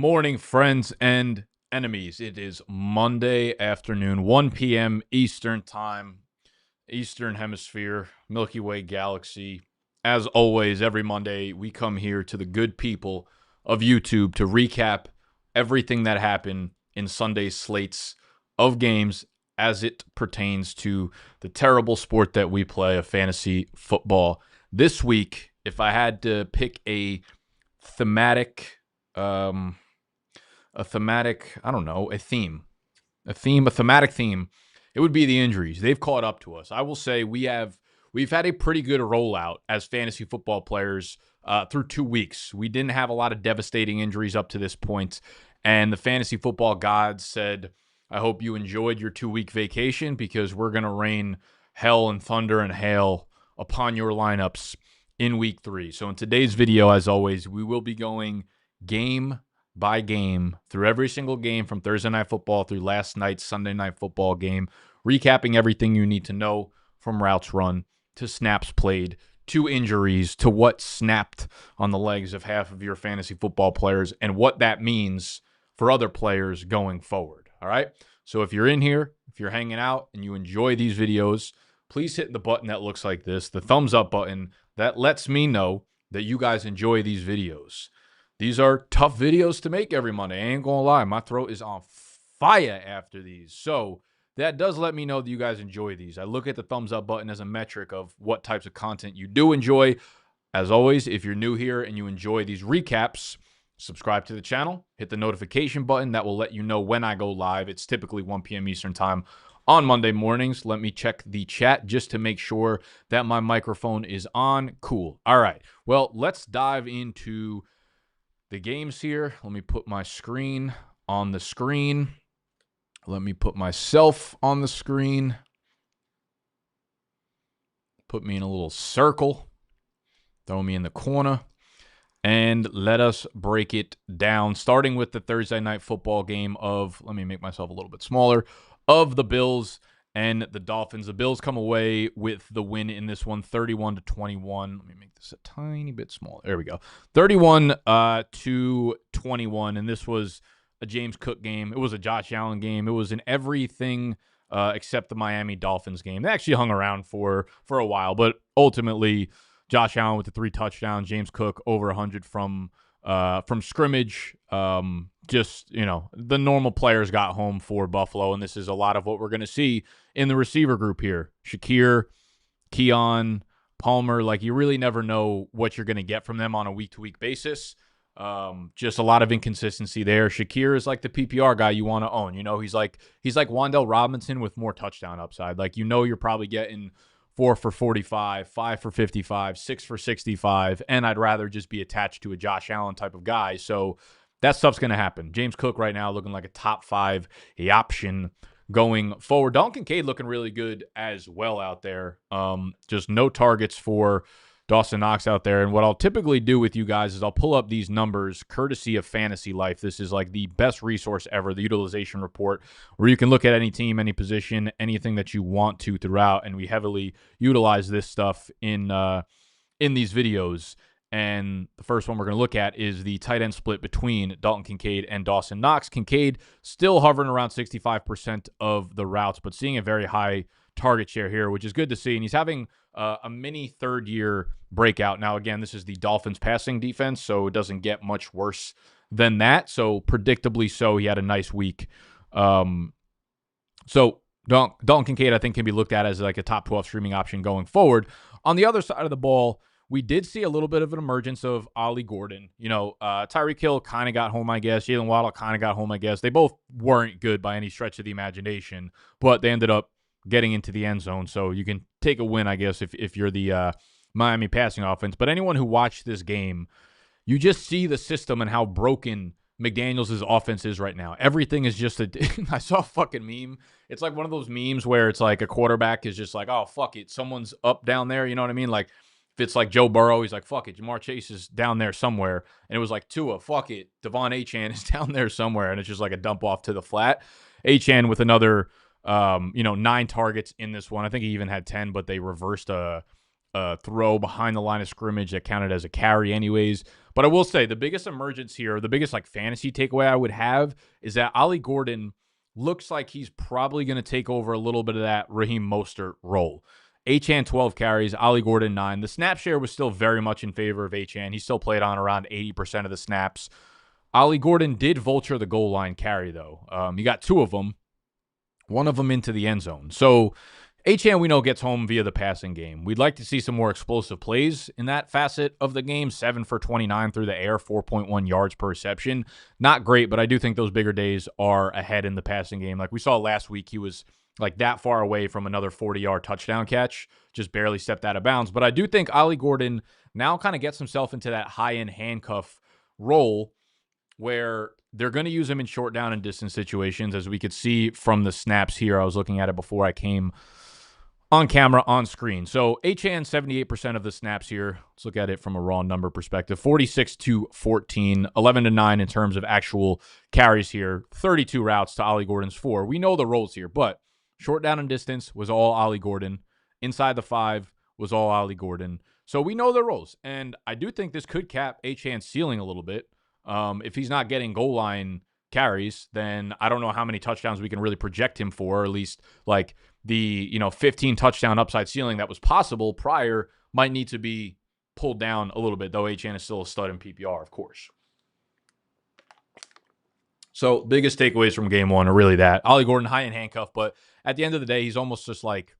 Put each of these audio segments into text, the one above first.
morning, friends and enemies. It is Monday afternoon, 1 p.m. Eastern Time, Eastern Hemisphere, Milky Way Galaxy. As always, every Monday, we come here to the good people of YouTube to recap everything that happened in Sunday's slates of games as it pertains to the terrible sport that we play of fantasy football. This week, if I had to pick a thematic, a thematic theme, it would be the injuries. They've caught up to us. I will say we've had a pretty good rollout as fantasy football players through 2 weeks. We didn't have a lot of devastating injuries up to this point, and the fantasy football gods said, I hope you enjoyed your 2-week vacation because we're going to rain hell and thunder and hail upon your lineups in week 3. So in today's video, as always, we will be going game by game through every single game from Thursday Night Football through last night's Sunday Night Football game, recapping everything you need to know from routes run to snaps played to injuries to what snapped on the legs of half of your fantasy football players and what that means for other players going forward. All right. So if you're in here, if you're hanging out and you enjoy these videos, please hit the button that looks like this, the thumbs up button. That lets me know that you guys enjoy these videos. These are tough videos to make every Monday. I ain't gonna lie, my throat is on fire after these. So that does let me know that you guys enjoy these. I look at the thumbs up button as a metric of what types of content you do enjoy. As always, if you're new here and you enjoy these recaps, subscribe to the channel, hit the notification button. That will let you know when I go live. It's typically 1 p.m. Eastern time on Monday mornings. Let me check the chat just to make sure that my microphone is on. Cool. All right. Well, let's dive into the games here. Let me put my screen on the screen. Let me put myself on the screen. Put me in a little circle. Throw me in the corner. And let us break it down, starting with the Thursday Night Football game of, let me make myself a little bit smaller, of the Bills and the Dolphins. The Bills come away with the win in this one, 31-21. Let me make this a tiny bit smaller. There we go. 31-21, and this was a James Cook game. It was a Josh Allen game. It was an everything except the Miami Dolphins game. They actually hung around for a while, but ultimately Josh Allen with the 3 touchdowns, James Cook over 100 from scrimmage. Just, the normal players got home for Buffalo, and this is a lot of what we're going to see in the receiver group here. Shakir, Keon, Palmer, like you really never know what you're going to get from them on a week-to-week basis. Just a lot of inconsistency there. Shakir is like the PPR guy you want to own. He's like Wan'Dale Robinson with more touchdown upside. Like, you're probably getting 4 for 45, 5 for 55, 6 for 65, and I'd rather just be attached to a Josh Allen type of guy. So that stuff's going to happen. James Cook right now looking like a top 5 option going forward. Dalton Kincaid looking really good as well out there. Just no targets for Dawson Knox out there. And what I'll typically do with you guys is I'll pull up these numbers courtesy of Fantasy Life. This is like the best resource ever, the utilization report, where you can look at any team, any position, anything that you want to throughout. And we heavily utilize this stuff in these videos. And the first one we're going to look at is the tight end split between Dalton Kincaid and Dawson Knox. Kincaid still hovering around 65% of the routes, but seeing a very high target share here, which is good to see. And he's having a mini third-year breakout. Now, again, this is the Dolphins passing defense, so it doesn't get much worse than that. So, predictably so, he had a nice week. So, Dalton Kincaid, I think, can be looked at as like a top 12 streaming option going forward. On the other side of the ball, we did see a little bit of an emergence of Ollie Gordon. Tyreek Hill kind of got home, I guess. Jalen Waddle kind of got home, I guess. They both weren't good by any stretch of the imagination, but they ended up getting into the end zone. So you can take a win, I guess, if you're the Miami passing offense. But anyone who watched this game, you just see the system and how broken McDaniels' offense is right now. Everything is just I saw a fucking meme. It's like one of those memes where it's like a quarterback is just like, oh, fuck it. Someone's up down there. You know what I mean? Like, if it's like Joe Burrow, he's like, fuck it. Jamar Chase is down there somewhere. And it was like Tua, fuck it. Devon Achane is down there somewhere. And it's just like a dump off to the flat. Achane with another 9 targets in this one. I think he even had 10, but they reversed a throw behind the line of scrimmage that counted as a carry anyways. But I will say the biggest emergence here, the biggest like fantasy takeaway I would have is that Ollie Gordon looks like he's probably going to take over a little bit of that Raheem Mostert role. Achane 12 carries, Ollie Gordon 9. The snap share was still very much in favor of Achane. He still played on around 80% of the snaps. Ollie Gordon did vulture the goal line carry, though. He got 2 of them, one of them into the end zone. So Achane, we know, gets home via the passing game. We'd like to see some more explosive plays in that facet of the game. 7 for 29 through the air, 4.1 yards per reception. Not great, but I do think those bigger days are ahead in the passing game. Like we saw last week, he was like that far away from another 40-yard touchdown catch, just barely stepped out of bounds. But I do think Ollie Gordon now kind of gets himself into that high-end handcuff role where they're going to use him in short down and distance situations, as we could see from the snaps here. I was looking at it before I came on camera, on screen. So Achane, 78% of the snaps here. Let's look at it from a raw number perspective. 46-14, 11-9 in terms of actual carries here. 32 routes to Ollie Gordon's 4. We know the roles here, but short down and distance was all Ollie Gordon. Inside the 5 was all Ollie Gordon. So we know the roles. And I do think this could cap Achane's ceiling a little bit. If he's not getting goal line carries, then I don't know how many touchdowns we can really project him for, or at least like the 15 touchdown upside ceiling that was possible prior might need to be pulled down a little bit, though Achane is still a stud in PPR, of course. So biggest takeaways from game 1 are really that. Ollie Gordon, high in handcuff, but at the end of the day, he's almost just like,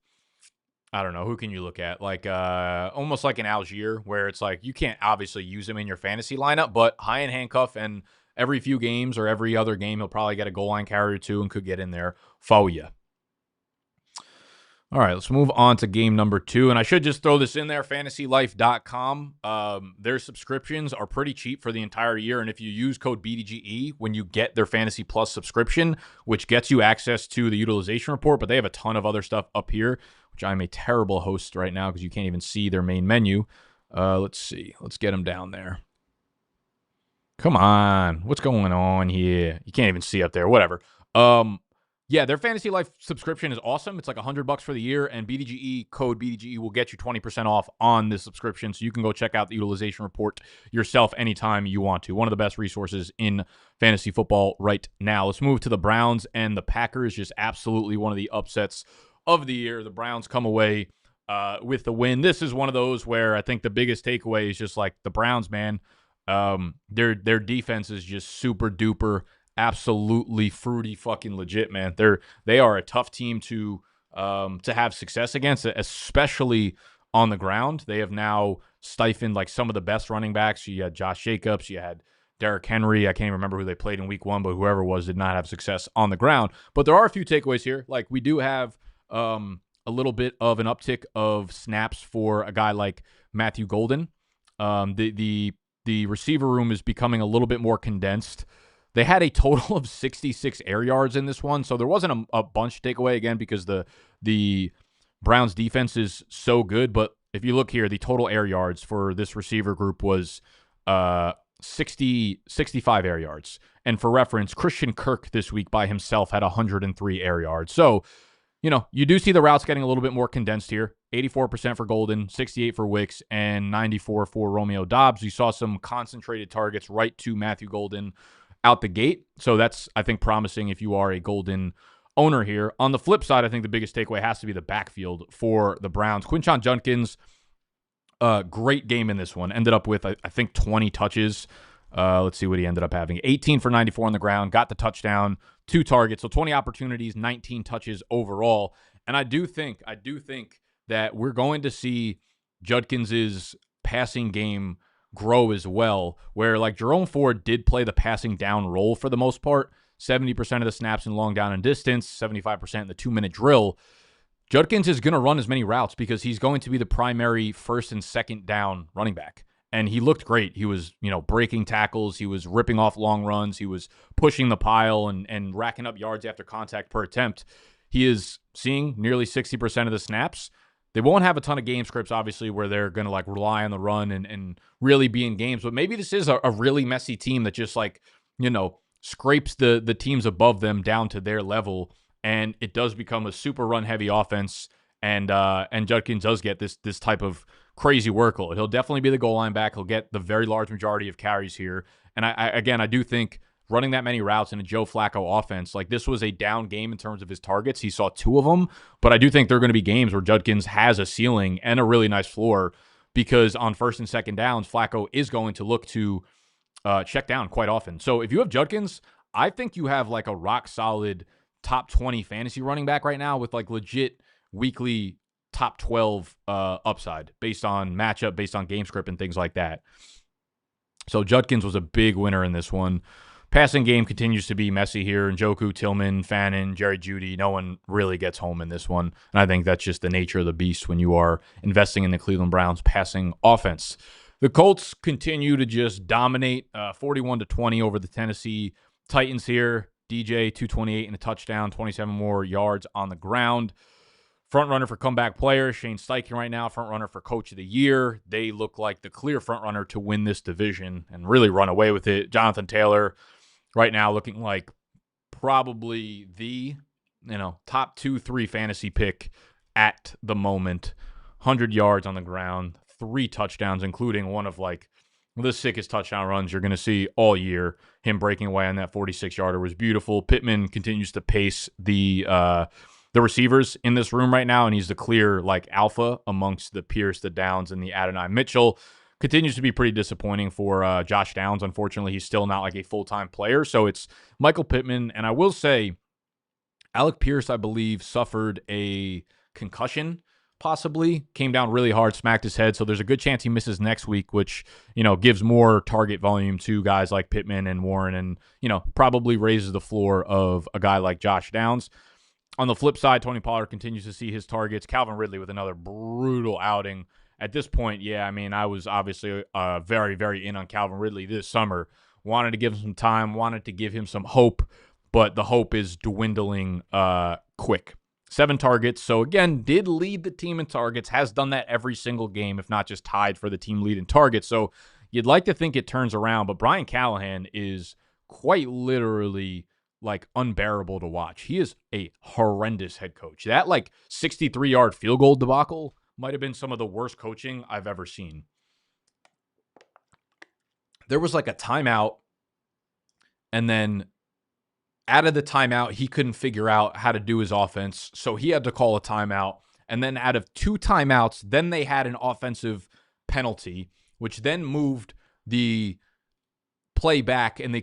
I don't know, who can you look at? Like almost like an Algier, where it's like you can't obviously use him in your fantasy lineup, but high in handcuff, and every few games or every other game, he'll probably get a goal line carry or 2 and could get in there for you. All right, let's move on to game number 2. And I should just throw this in there, fantasylife.com. Their subscriptions are pretty cheap for the entire year. And if you use code BDGE when you get their Fantasy Plus subscription, which gets you access to the utilization report, but they have a ton of other stuff up here, which I'm a terrible host right now because you can't even see their main menu. Let's see. Let's get them down there. Come on. What's going on here? You can't even see up there. Whatever. Yeah, their Fantasy Life subscription is awesome. It's like $100 for the year, and BDGE, code BDGE, will get you 20% off on this subscription, so you can go check out the utilization report yourself anytime you want to. One of the best resources in fantasy football right now. Let's move to the Browns and the Packers. Just absolutely one of the upsets of the year. The Browns come away with the win. This is one of those where I think the biggest takeaway is just like the Browns, man. Their defense is just super duper, absolutely fruity fucking legit, man. They are a tough team to have success against, especially on the ground. They have now stifled like some of the best running backs. You had Josh Jacobs, you had Derrick Henry. I can't even remember who they played in week 1, but whoever it was did not have success on the ground. But there are a few takeaways here. Like we do have a little bit of an uptick of snaps for a guy like Matthew Golden. The receiver room is becoming a little bit more condensed. They had a total of 66 air yards in this one, so there wasn't a bunch to take away, again, because the Browns defense is so good. But if you look here, the total air yards for this receiver group was 65 air yards. And for reference, Christian Kirk this week by himself had 103 air yards. So, you do see the routes getting a little bit more condensed here. 84% for Golden, 68 for Wicks, and 94 for Romeo Doubs. You saw some concentrated targets right to Matthew Golden out the gate. So that's, I think, promising if you are a Golden owner here. On the flip side, I think the biggest takeaway has to be the backfield for the Browns. Quinshon Judkins, great game in this one. Ended up with, I think, 20 touches. Let's see what he ended up having. 18 for 94 on the ground, got the touchdown, 2 targets. So 20 opportunities, 19 touches overall. And I do think that we're going to see Judkins' passing game grow as well, where like Jerome Ford did play the passing down role for the most part, 70% of the snaps in long down and distance, 75% in the 2-minute drill. Judkins is going to run as many routes because he's going to be the primary first and second down running back. And he looked great. He was, breaking tackles. He was ripping off long runs. He was pushing the pile and racking up yards after contact per attempt. He is seeing nearly 60% of the snaps. They won't have a ton of game scripts, obviously, where they're going to like rely on the run and really be in games. But maybe this is a really messy team that just like, scrapes the teams above them down to their level. And it does become a super run heavy offense. And Judkins does get this type of crazy workload. He'll definitely be the goal line back. He'll get the very large majority of carries here. And I do think running that many routes in a Joe Flacco offense, like this was a down game in terms of his targets. He saw 2 of them, but I do think there are going to be games where Judkins has a ceiling and a really nice floor because on first and second downs, Flacco is going to look to check down quite often. So if you have Judkins, I think you have like a rock solid top 20 fantasy running back right now with like legit weekly top 12 upside based on matchup, based on game script and things like that. So Judkins was a big winner in this one. Passing game continues to be messy here. Njoku, Tillman, Fannin, Jerry Jeudy, no one really gets home in this one. And I think that's just the nature of the beast when you are investing in the Cleveland Browns passing offense. The Colts continue to just dominate 41-20 over the Tennessee Titans here. DJ, 228 and a touchdown, 27 more yards on the ground. Front runner for comeback player, Shane Steichen right now, front runner for coach of the year. They look like the clear front runner to win this division and really run away with it. Jonathan Taylor right now looking like probably the, top 2-3 fantasy pick at the moment. 100 yards on the ground, 3 touchdowns, including one of like the sickest touchdown runs you're going to see all year. Him breaking away on that 46-yarder was beautiful. Pittman continues to pace the receivers in this room right now, and he's the clear like alpha amongst the Pierce, the Downs, and the Adonai Mitchell. Continues to be pretty disappointing for Josh Downs. Unfortunately, he's still not like a full-time player, so it's Michael Pittman. And I will say, Alec Pierce, I believe, suffered a concussion, possibly. Came down really hard, smacked his head, so there's a good chance he misses next week, which, gives more target volume to guys like Pittman and Warren and, probably raises the floor of a guy like Josh Downs. On the flip side, Tony Pollard continues to see his targets. Calvin Ridley with another brutal outing. At this point, I was obviously very, very in on Calvin Ridley this summer. Wanted to give him some time, wanted to give him some hope, but the hope is dwindling quick. 7 targets, so again, did lead the team in targets, has done that every single game, if not just tied for the team lead in targets. So you'd like to think it turns around, but Brian Callahan is quite literally like unbearable to watch. He is a horrendous head coach. That like 63-yard field goal debacle might have been some of the worst coaching I've ever seen. There was like a timeout, and then out of the timeout, he couldn't figure out how to do his offense, so he had to call a timeout. And then out of 2 timeouts, then they had an offensive penalty, which then moved the play back, and they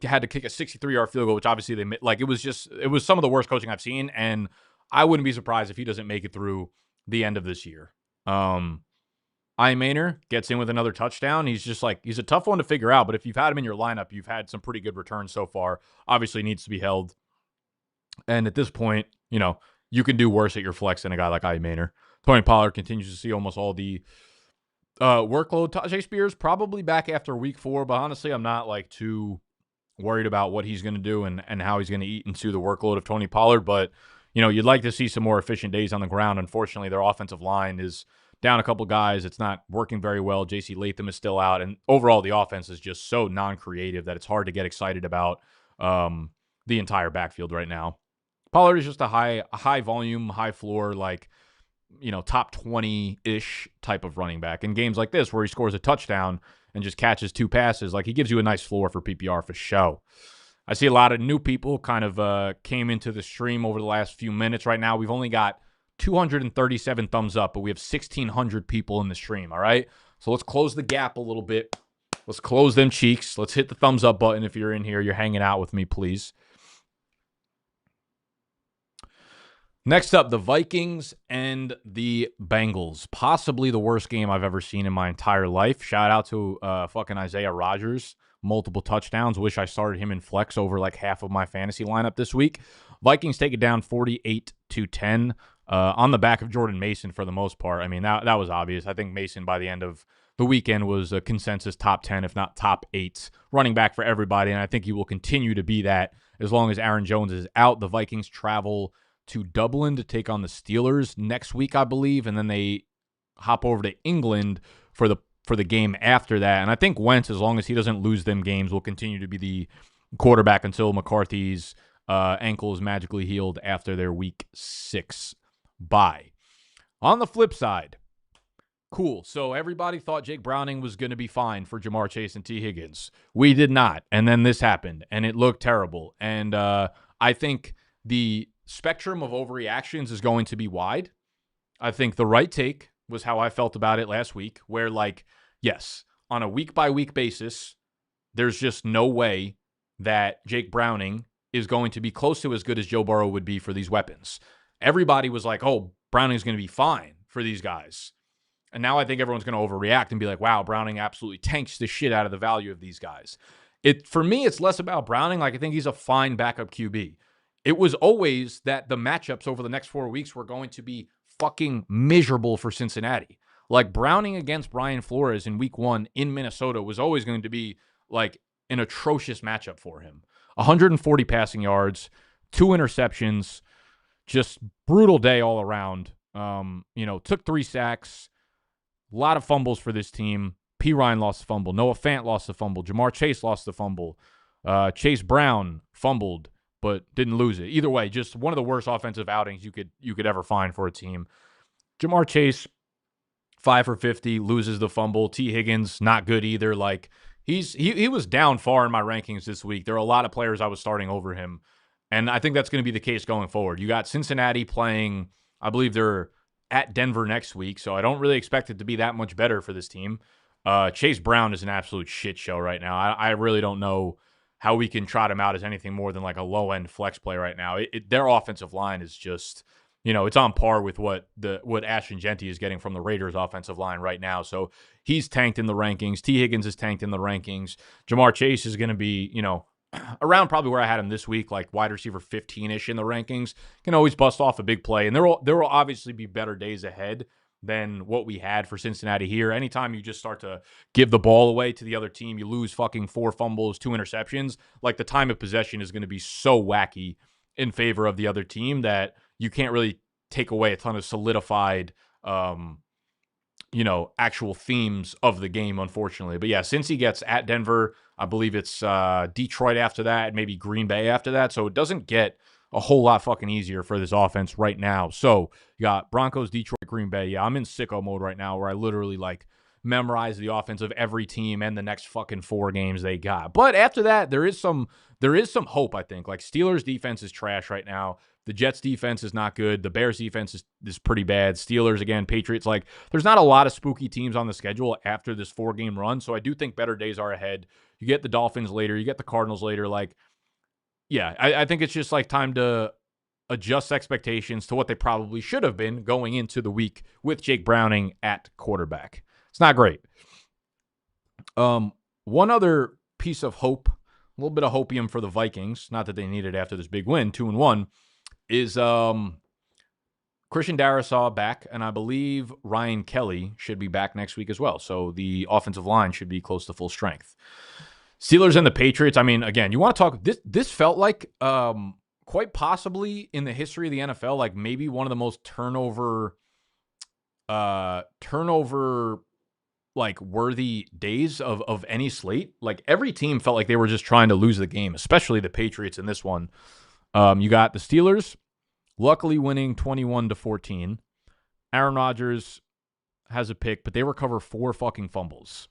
had to kick a 63-yard field goal, which obviously it was some of the worst coaching I've seen, and I wouldn't be surprised if he doesn't make it through the end of this year. Maynor gets in with another touchdown. He's a tough one to figure out, but if you've had him in your lineup, you've had some pretty good returns so far. Obviously needs to be held. And at this point, you can do worse at your flex than a guy like Maynor. Tony Pollard continues to see almost all the workload. Tajay Spears probably back after week 4, but honestly, I'm not like too worried about what he's going to do and how he's going to eat into the workload of Tony Pollard. But, you'd like to see some more efficient days on the ground. Unfortunately, their offensive line is down a couple guys. It's not working very well. J.C. Latham is still out. And overall, the offense is just so non-creative that it's hard to get excited about the entire backfield right now. Pollard is just a high volume, high floor, like, top 20-ish type of running back. In games like this where he scores a touchdown and just catches 2 passes, like he gives you a nice floor for PPR for show. I see a lot of new people kind of came into the stream over the last few minutes. Right now, we've only got 237 thumbs up, but we have 1,600 people in the stream, all right? So let's close the gap a little bit. Let's close them cheeks. Let's hit the thumbs up button if you're in here. You're hanging out with me, please. Next up, the Vikings and the Bengals. Possibly the worst game I've ever seen in my entire life. Shout out to fucking Isaiah Rodgers. Multiple touchdowns. Wish I started him in flex over like half of my fantasy lineup this week. Vikings take it down 48-10 on the back of Jordan Mason for the most part. I mean, that was obvious. I think Mason by the end of the weekend was a consensus top 10, if not top 8 running back for everybody. And I think he will continue to be that as long as Aaron Jones is out. The Vikings travel to Dublin to take on the Steelers next week, I believe, and then they hop over to England for the game after that. And I think Wentz, as long as he doesn't lose them games, will continue to be the quarterback until McCarthy's ankle is magically healed after their week 6 bye. On the flip side, Cool. So everybody thought Jake Browning was going to be fine for Jamar Chase and T. Higgins. We did not. And then this happened, and it looked terrible. And I think the spectrum of overreactions is going to be wide. I think the right take was how I felt about it last week, where, like, yes, on a week-by-week basis, there's just no way that Jake Browning is going to be close to as good as Joe Burrow would be for these weapons. Everybody was like, oh, Browning's going to be fine for these guys. And now I think everyone's going to overreact and be like, wow, Browning absolutely tanks the shit out of the value of these guys. For me, it's less about Browning. Like, I think he's a fine backup QB. It was always that the matchups over the next 4 weeks were going to be fucking miserable for Cincinnati. Like, Browning against Brian Flores in week 1 in Minnesota was always going to be like an atrocious matchup for him. 140 passing yards, 2 interceptions, just brutal day all around. Took 3 sacks. A lot of fumbles for this team. P. Ryan lost the fumble. Noah Fant lost the fumble. Jamar Chase lost the fumble. Chase Brown fumbled, but didn't lose it. Either way, just one of the worst offensive outings you could ever find for a team. Jamar Chase, 5 for 50, loses the fumble. T. Higgins, not good either. Like, he was down far in my rankings this week. There are a lot of players I was starting over him, and I think that's going to be the case going forward. You got Cincinnati playing, I believe they're at Denver next week, so I don't really expect it to be that much better for this team. Chase Brown is an absolute shit show right now. I really don't know how we can trot him out as anything more than like a low-end flex play right now. Their offensive line is just, it's on par with what Ashton Genty is getting from the Raiders' offensive line right now. So he's tanked in the rankings. T. Higgins is tanked in the rankings. Jamar Chase is going to be, around probably where I had him this week, like wide receiver 15-ish in the rankings. Can always bust off a big play. And there will obviously be better days ahead than what we had for Cincinnati here. Anytime you just start to give the ball away to the other team, you lose fucking 4 fumbles, 2 interceptions. Like, the time of possession is going to be so wacky in favor of the other team that you can't really take away a ton of solidified actual themes of the game, unfortunately. But yeah, since he gets at Denver, I believe it's Detroit after that, maybe Green Bay after that. So it doesn't get a whole lot fucking easier for this offense right now. So you got Broncos, Detroit, Green Bay. Yeah, I'm in sicko mode right now where I literally like memorize the offense of every team and the next fucking 4 games they got. But after that, there is some hope, I think. Like, Steelers defense is trash right now. The Jets defense is not good. The Bears defense is pretty bad. Steelers, again, Patriots. Like, there's not a lot of spooky teams on the schedule after this 4-game run. So I do think better days are ahead. You get the Dolphins later. You get the Cardinals later. Like, yeah, I think it's just like time to adjust expectations to what they probably should have been going into the week with Jake Browning at quarterback. It's not great. One other piece of hope, a little bit of hopium for the Vikings, not that they need it after this big win, 2-1, is Christian Darrisaw back, and I believe Ryan Kelly should be back next week as well. So the offensive line should be close to full strength. Steelers and the Patriots, I mean, again, you want to talk, this felt like quite possibly in the history of the NFL, like maybe one of the most turnover like worthy days of any slate. Like, every team felt like they were just trying to lose the game, especially the Patriots in this one. You got the Steelers luckily winning 21-14. Aaron Rodgers has a pick, but they recover 4 fucking fumbles.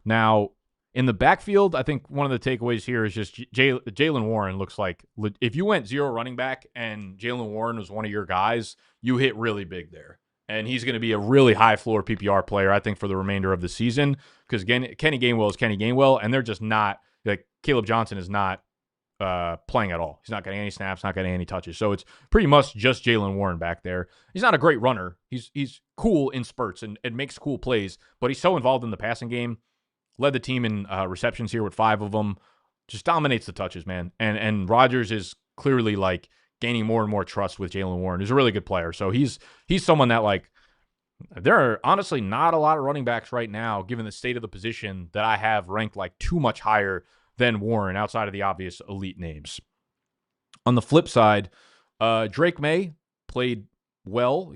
Now, in the backfield, I think one of the takeaways here is just Jaylen Warren looks like, if you went 0 running back and Jaylen Warren was one of your guys, you hit really big there. And he's going to be a really high floor PPR player, I think, for the remainder of the season. Because, again, Kenny Gainwell is Kenny Gainwell, and they're just not, like, Caleb Johnson is not playing at all. He's not getting any snaps, not getting any touches. So it's pretty much just Jaylen Warren back there. He's not a great runner. He's cool in spurts and makes cool plays, but he's so involved in the passing game. Led the team in receptions here with 5 of them. Just dominates the touches, man. And Rodgers is clearly, like, gaining more and more trust with Jaylen Warren, who's a really good player. So he's someone that, like, there are honestly not a lot of running backs right now, given the state of the position, that I have ranked, like, too much higher than Warren outside of the obvious elite names. On the flip side, Drake May played well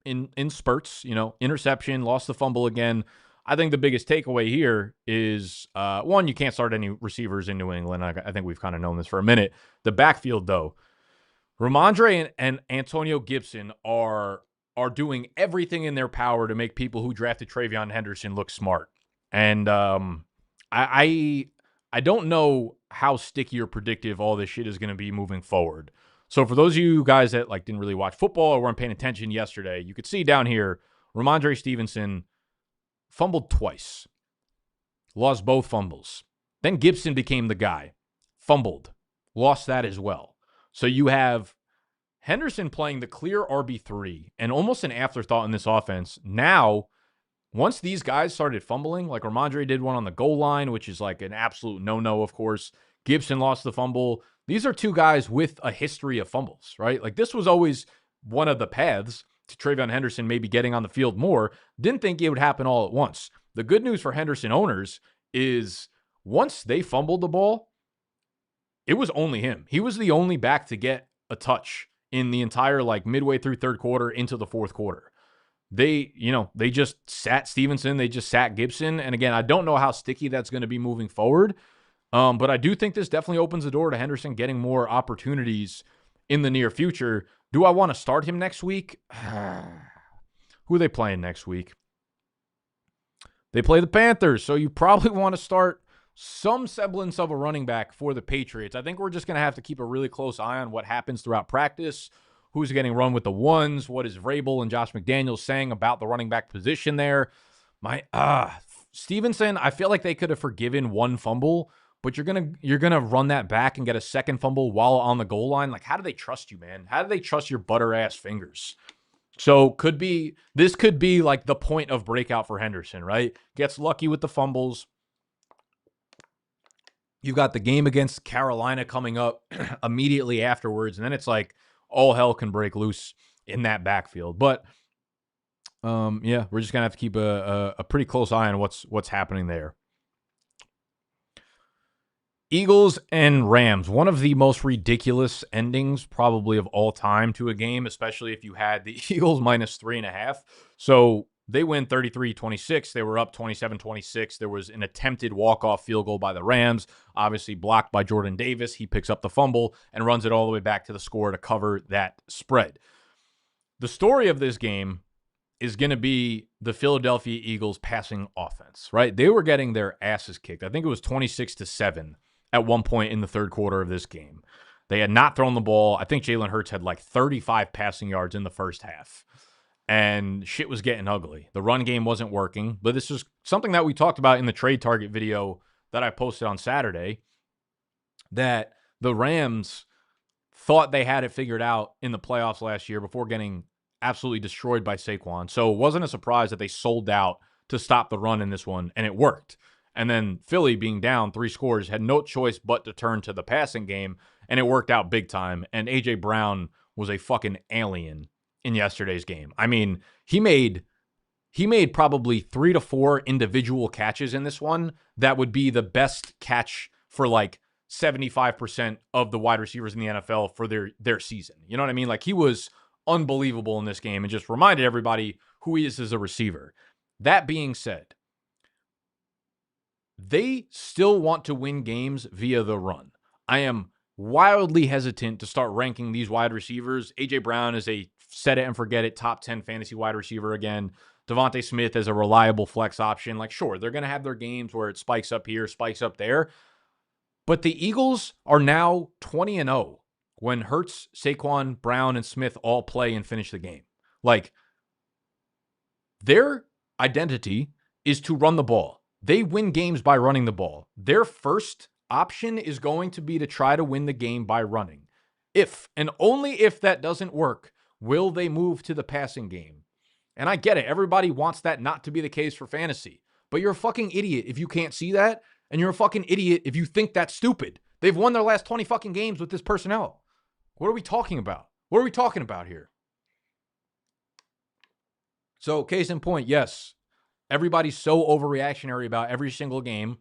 in spurts, interception, lost the fumble again. I think the biggest takeaway here is, one, you can't start any receivers in New England. I think we've kind of known this for a minute. The backfield, though, Ramondre and Antonio Gibson are are doing everything in their power to make people who drafted Travion Henderson look smart. And I don't know how sticky or predictive all this shit is going to be moving forward. So for those of you guys that like didn't really watch football or weren't paying attention yesterday, you could see down here, Ramondre Stevenson fumbled twice, lost both fumbles. Then Gibson became the guy, fumbled, lost that as well. So you have Henderson playing the clear RB3 and almost an afterthought in this offense. Now, once these guys started fumbling, like Ramondre did one on the goal line, which is like an absolute no-no, of course. Gibson lost the fumble. These are two guys with a history of fumbles, right? Like this was always one of the paths to Travion Henderson maybe getting on the field more. Didn't think it would happen all at once. The good news for Henderson owners is once they fumbled the ball, it was only him. He was the only back to get a touch in the entire like midway through third quarter into the fourth quarter. They just sat Stevenson. They just sat Gibson. And again, I don't know how sticky that's going to be moving forward. But I do think this definitely opens the door to Henderson getting more opportunities in the near future. Do I want to start him next week? Who are they playing next week? They play the Panthers. So you probably want to start some semblance of a running back for the Patriots. I think we're just going to have to keep a really close eye on what happens throughout practice. Who's getting run with the ones? What is Vrabel and Josh McDaniels saying about the running back position there? Stevenson, I feel like they could have forgiven one fumble, but you're gonna run that back and get a second fumble while on the goal line. Like, how do they trust you, man? How do they trust your butter ass fingers? So this could be like the point of breakout for Henderson, right? Gets lucky with the fumbles. You've got the game against Carolina coming up immediately afterwards, and then it's like all hell can break loose in that backfield. But yeah, we're just gonna have to keep a pretty close eye on what's happening there. Eagles and Rams, one of the most ridiculous endings probably of all time to a game, especially if you had the Eagles minus 3.5. So they win 33-26. They were up 27-26. There was an attempted walk-off field goal by the Rams, obviously blocked by Jordan Davis. He picks up the fumble and runs it all the way back to the score to cover that spread. The story of this game is going to be the Philadelphia Eagles passing offense, right? They were getting their asses kicked. I think it was 26-7 at one point in the third quarter of this game. They had not thrown the ball. I think Jalen Hurts had like 35 passing yards in the first half. And shit was getting ugly. The run game wasn't working. But this is something that we talked about in the trade target video that I posted on Saturday, that the Rams thought they had it figured out in the playoffs last year before getting absolutely destroyed by Saquon. So it wasn't a surprise that they sold out to stop the run in this one, and it worked. And then Philly, being down 3 scores, had no choice but to turn to the passing game, and it worked out big time. And A.J. Brown was a fucking alien in yesterday's game. I mean, he made probably 3 to 4 individual catches in this one that would be the best catch for like 75% of the wide receivers in the NFL for their season. You know what I mean? Like, he was unbelievable in this game and just reminded everybody who he is as a receiver. That being said, they still want to win games via the run. I am wildly hesitant to start ranking these wide receivers. A.J. Brown is a set it and forget it top 10 fantasy wide receiver again. Devontae Smith is a reliable flex option. Like, sure, they're going to have their games where it spikes up here, spikes up there. But the Eagles are now 20-0 when Hurts, Saquon, Brown, and Smith all play and finish the game. Like, their identity is to run the ball. They win games by running the ball. Their first option is going to be to try to win the game by running. If and only if that doesn't work, will they move to the passing game? And I get it. Everybody wants that not to be the case for fantasy. But you're a fucking idiot if you can't see that. And you're a fucking idiot if you think that's stupid. They've won their last 20 fucking games with this personnel. What are we talking about? What are we talking about here? So, case in point, yes, everybody's so overreactionary about every single game.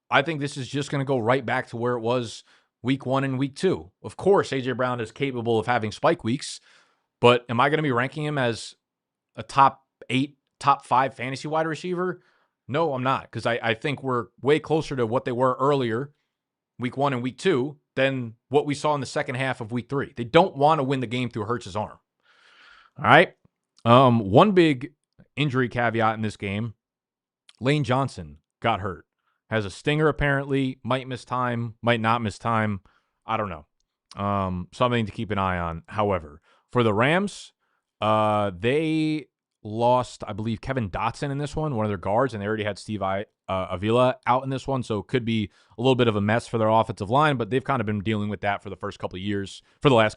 I think this is just going to go right back to where it was week 1 and week 2. Of course, A.J. Brown is capable of having spike weeks, but am I going to be ranking him as a top 8, top 5 fantasy wide receiver? No, I'm not, because I think we're way closer to what they were earlier, week 1 and week 2, than what we saw in the second half of week 3. They don't want to win the game through Hurts' arm. All right? One big injury caveat in this game, Lane Johnson got hurt. Has a stinger apparently, might miss time, might not miss time. I don't know. Something to keep an eye on. However, for the Rams, they lost, I believe, Kevin Dotson in this one of their guards, and they already had Steve Avila out in this one, so it could be a little bit of a mess for their offensive line, but they've kind of been dealing with that for the last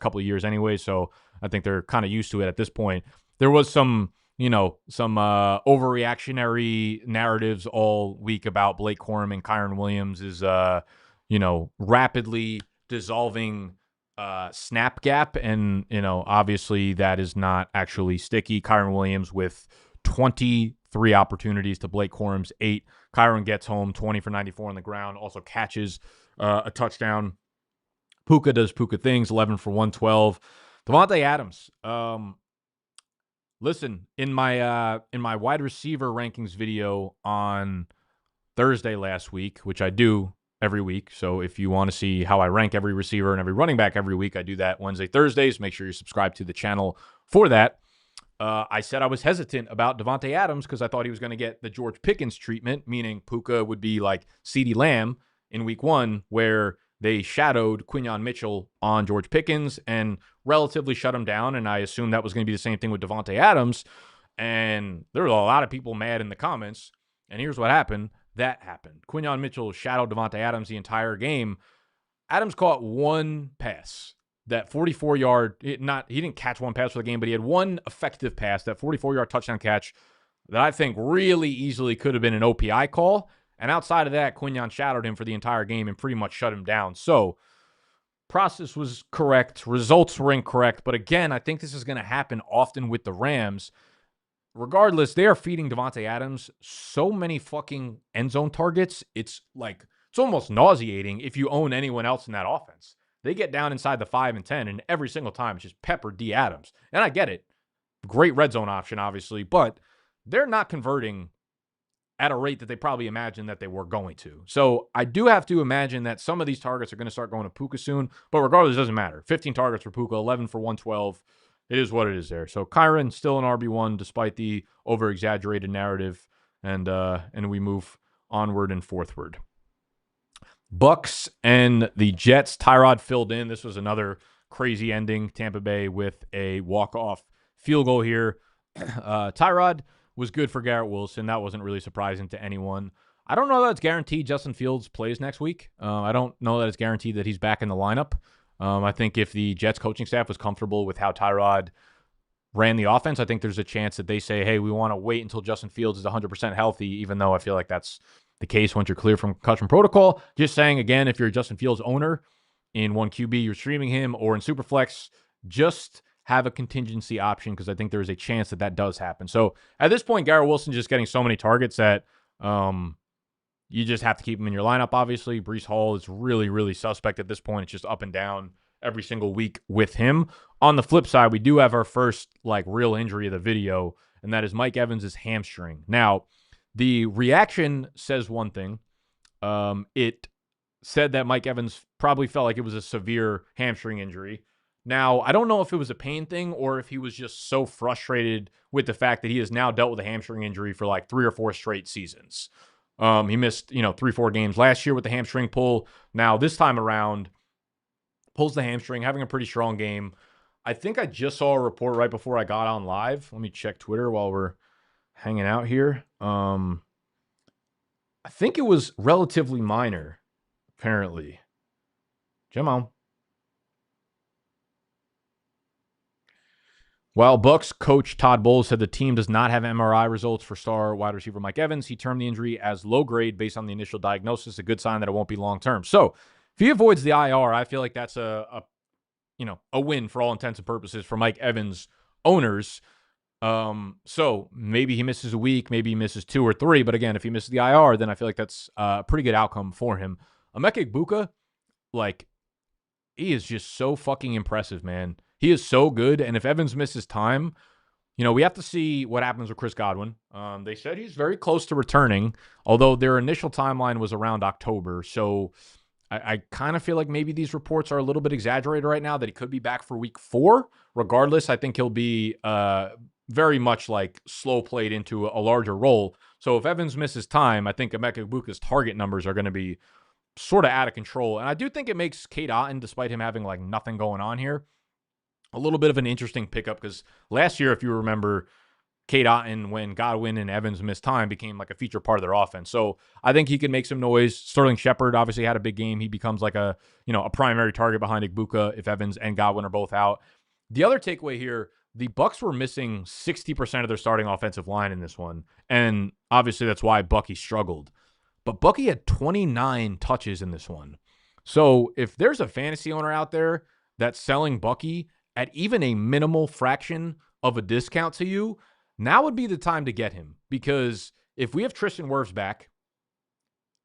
couple of years anyway, so I think they're kind of used to it at this point. There was some overreactionary narratives all week about Blake Corum and Kyron Williams is, rapidly dissolving snap gap. And, obviously that is not actually sticky. Kyron Williams with 23 opportunities to Blake Corum's 8. Kyron gets home 20 for 94 on the ground, also catches a touchdown. Puka does Puka things, 11 for 112. Davante Adams. Listen, in my wide receiver rankings video on Thursday last week, which I do every week. So if you want to see how I rank every receiver and every running back every week, I do that Wednesday, Thursdays. Make sure you subscribe to the channel for that. I said I was hesitant about Davante Adams because I thought he was going to get the George Pickens treatment, meaning Puka would be like CeeDee Lamb in week 1, where they shadowed Quinyon Mitchell on George Pickens and relatively shut him down, and I assumed that was going to be the same thing with Davante Adams. And there were a lot of people mad in the comments, and here's what happened. That happened. Quinyon Mitchell shadowed Davante Adams the entire game. Adams caught one pass, that 44-yard, he didn't catch one pass for the game, but he had one effective pass, that 44-yard touchdown catch that I think really easily could have been an OPI call. And outside of that, Quinyon shadowed him for the entire game and pretty much shut him down. So process was correct. Results were incorrect. But again, I think this is going to happen often with the Rams. Regardless, they are feeding Davante Adams so many fucking end zone targets. It's almost nauseating if you own anyone else in that offense. They get down inside the 5 and 10, and every single time it's just pepper D Adams. And I get it. Great red zone option, obviously, but they're not converting at a rate that they probably imagined that they were going to. So I do have to imagine that some of these targets are going to start going to Puka soon, but regardless, it doesn't matter. 15 targets for Puka, 11 for 112. It is what it is there. So Kyron still an RB1 despite the over-exaggerated narrative, and we move onward and forthward. Bucks and the Jets. Tyrod filled in. This was another crazy ending. Tampa Bay with a walk-off field goal here. Tyrod was good for Garrett Wilson. That wasn't really surprising to anyone. I don't know that it's guaranteed Justin Fields plays next week. I don't know that it's guaranteed that he's back in the lineup. I think if the Jets coaching staff was comfortable with how Tyrod ran the offense, I think there's a chance that they say, hey, we want to wait until Justin Fields is 100% healthy, even though I feel like that's the case once you're clear from concussion protocol. Just saying, again, if you're a Justin Fields owner in 1QB, you're streaming him, or in Superflex, just have a contingency option because I think there is a chance that that does happen. So at this point, Garrett Wilson's just getting so many targets that you just have to keep him in your lineup, obviously. Breece Hall is really, really suspect at this point. It's just up and down every single week with him. On the flip side, we do have our first real injury of the video, and that is Mike Evans' hamstring. Now, the reaction says one thing. It said that Mike Evans probably felt like it was a severe hamstring injury. Now, I don't know if it was a pain thing or if he was just so frustrated with the fact that he has now dealt with a hamstring injury for 3 or 4 straight seasons. He missed, 3-4 games last year with the hamstring pull. Now, this time around, pulls the hamstring, having a pretty strong game. I think I just saw a report right before I got on live. Let me check Twitter while we're hanging out here. I think it was relatively minor, apparently. Jamal. While Bucks coach Todd Bowles said the team does not have MRI results for star wide receiver Mike Evans, he termed the injury as low grade based on the initial diagnosis, a good sign that it won't be long term. So if he avoids the IR, I feel like that's a win for all intents and purposes for Mike Evans owners. So maybe he misses a week, maybe he misses 2 or 3, but again, if he misses the IR, then I feel like that's a pretty good outcome for him. Emeka Egbuka, he is just so fucking impressive, man. He is so good, and if Evans misses time, we have to see what happens with Chris Godwin. They said he's very close to returning, although their initial timeline was around October. So I kind of feel like maybe these reports are a little bit exaggerated right now, that he could be back for week 4. Regardless, I think he'll be very much like slow played into a larger role. So if Evans misses time, I think Emeka Egbuka's target numbers are going to be sort of out of control. And I do think it makes Cade Otton, despite him having like nothing going on here, a little bit of an interesting pickup, because last year, if you remember, Cade Otton, when Godwin and Evans missed time, became like a feature part of their offense. So I think he can make some noise. Sterling Shepard obviously had a big game. He becomes like a primary target behind Egbuka if Evans and Godwin are both out. The other takeaway here, the Bucs were missing 60% of their starting offensive line in this one. And obviously that's why Bucky struggled. But Bucky had 29 touches in this one. So if there's a fantasy owner out there that's selling Bucky at even a minimal fraction of a discount to you, now would be the time to get him. Because if we have Tristan Wirfs back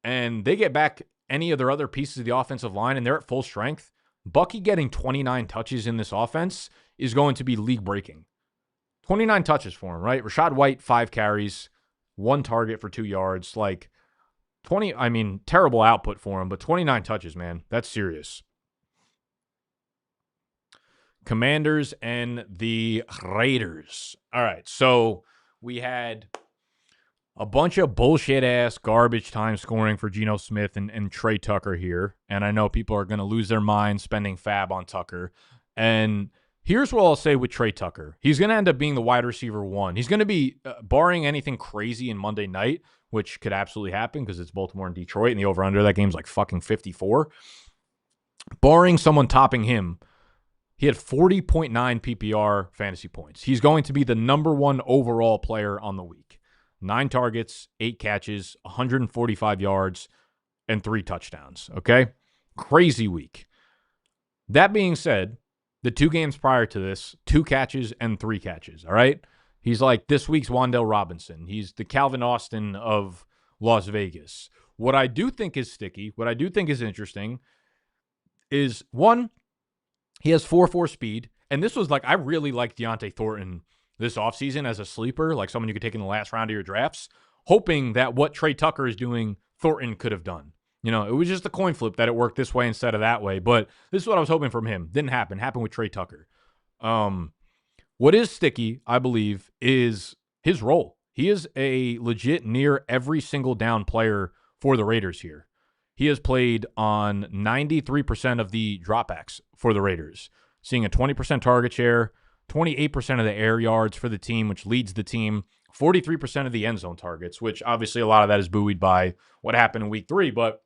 and they get back any of their other pieces of the offensive line and they're at full strength, Bucky getting 29 touches in this offense is going to be league-breaking. 29 touches for him, right? Rachaad White, 5 carries, 1 target for 2 yards. Like, terrible output for him, but 29 touches, man. That's serious. Commanders and the Raiders. All right, so we had a bunch of bullshit-ass garbage time scoring for Geno Smith and Trey Tucker here, and I know people are going to lose their minds spending fab on Tucker. And here's what I'll say with Trey Tucker. He's going to end up being the wide receiver 1. He's going to be, barring anything crazy in Monday night, which could absolutely happen because it's Baltimore and Detroit, and the over-under that game's like fucking 54. Barring someone topping him, he had 40.9 PPR fantasy points. He's going to be the number 1 overall player on the week. 9 targets, 8 catches, 145 yards, and 3 touchdowns. Okay? Crazy week. That being said, the 2 games prior to this, 2 catches and 3 catches. All right? He's like this week's Wan'Dale Robinson. He's the Calvin Austin of Las Vegas. What I do think is sticky, what I do think is interesting is, one, he has 4.4 speed. And this was like, I really liked Deontay Thornton this offseason as a sleeper, like someone you could take in the last round of your drafts, hoping that what Trey Tucker is doing, Thornton could have done. It was just a coin flip that it worked this way instead of that way. But this is what I was hoping from him. Didn't happen. Happened with Trey Tucker. What is sticky, I believe, is his role. He is a legit near every single down player for the Raiders here. He has played on 93% of the dropbacks for the Raiders, seeing a 20% target share, 28% of the air yards for the team, which leads the team, 43% of the end zone targets, which obviously a lot of that is buoyed by what happened in week 3. But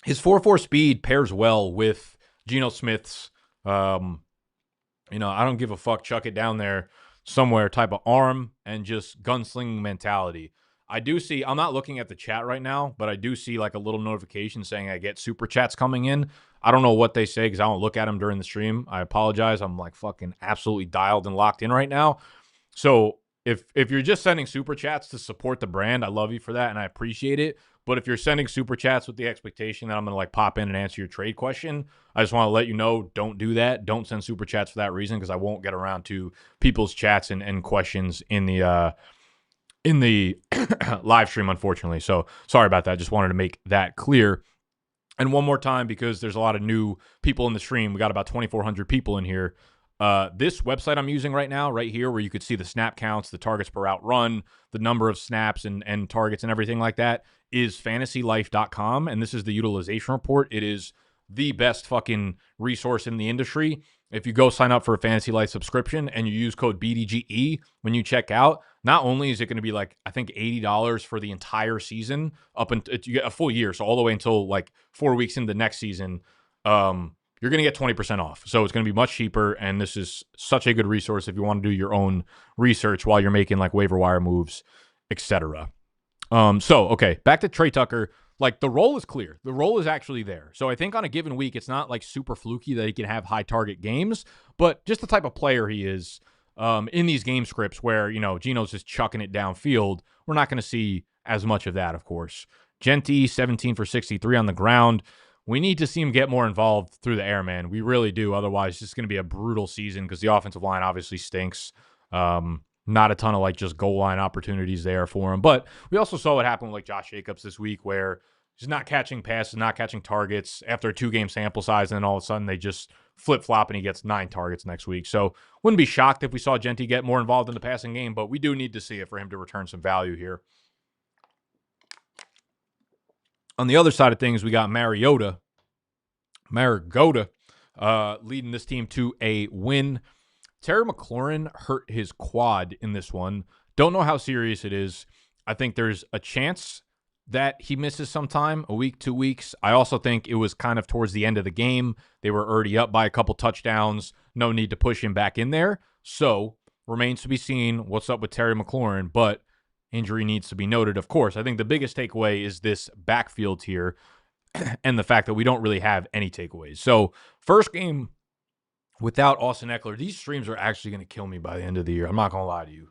his 4.4 speed pairs well with Geno Smith's, I don't give a fuck, chuck it down there somewhere type of arm and just gunslinging mentality. I do see, I'm not looking at the chat right now, but I do see like a little notification saying I get super chats coming in. I don't know what they say because I don't look at them during the stream. I apologize. I'm like fucking absolutely dialed and locked in right now. So if you're just sending super chats to support the brand, I love you for that and I appreciate it. But if you're sending super chats with the expectation that I'm going to like pop in and answer your trade question, I just want to let you know, don't do that. Don't send super chats for that reason because I won't get around to people's chats and questions in the live stream, unfortunately. So sorry about that. Just wanted to make that clear. And one more time, because there's a lot of new people in the stream. We got about 2,400 people in here. This website I'm using right now, right here, where you could see the snap counts, the targets per route run, the number of snaps and targets and everything like that, is fantasylife.com. And this is the utilization report. It is the best fucking resource in the industry. If you go sign up for a Fantasy Life subscription and you use code BDGE when you check out, not only is it going to be like, I think $80 for the entire season, up until you get a full year. So all the way until like 4 weeks into the next season, you're going to get 20% off. So it's going to be much cheaper. And this is such a good resource if you want to do your own research while you're making like waiver wire moves, etc. Okay, back to Trey Tucker. Like, the role is clear. The role is actually there. So I think on a given week, it's not like super fluky that he can have high target games, but just the type of player he is in these game scripts where, Geno's just chucking it downfield, we're not going to see as much of that, of course. Genty, 17 for 63 on the ground. We need to see him get more involved through the air, man. We really do. Otherwise, it's going to be a brutal season because the offensive line obviously stinks. Not a ton of like just goal line opportunities there for him. But we also saw what happened with like Josh Jacobs this week where he's not catching passes, not catching targets after a 2-game sample size, and then all of a sudden they just flip-flop and he gets 9 targets next week. So wouldn't be shocked if we saw Genty get more involved in the passing game, but we do need to see it for him to return some value here. On the other side of things, we got Mariota leading this team to a win. Terry McLaurin hurt his quad in this one. Don't know how serious it is. I think there's a chance that he misses some time, a week, 2 weeks. I also think it was kind of towards the end of the game. They were already up by a couple touchdowns. No need to push him back in there. So remains to be seen what's up with Terry McLaurin, but injury needs to be noted, of course. I think the biggest takeaway is this backfield here and the fact that we don't really have any takeaways. So first game without Austin Eckler, these streams are actually going to kill me by the end of the year. I'm not going to lie to you.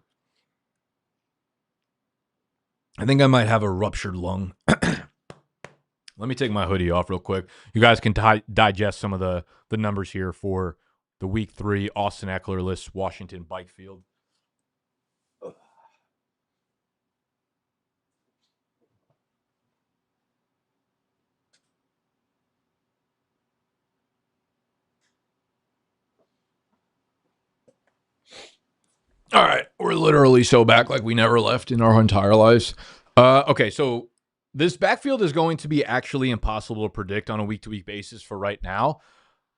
I think I might have a ruptured lung. Let me take my hoodie off real quick. You guys can digest some of the numbers here for the Week 3 Austin Eckler-less Washington bike field. All right, we're literally so back like we never left in our entire lives. Okay, so this backfield is going to be actually impossible to predict on a week-to-week basis for right now.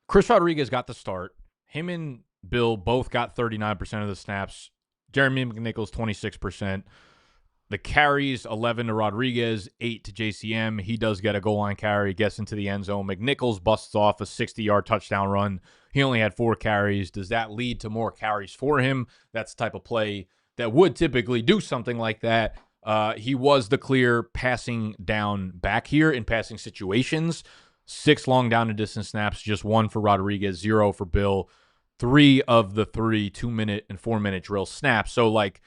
Chris Rodriguez got the start. Him and Bill both got 39% of the snaps. Jeremy McNichols, 26%. The carries, 11 to Rodriguez, 8 to JCM. He does get a goal line carry, gets into the end zone. McNichols busts off a 60-yard touchdown run. He only had 4 carries. Does that lead to more carries for him? That's the type of play that would typically do something like that. He was the clear passing down back here in passing situations. 6 long down and distance snaps, just 1 for Rodriguez, 0 for Bill. 3 of the 3 2-minute and 4-minute drill snaps. So, like,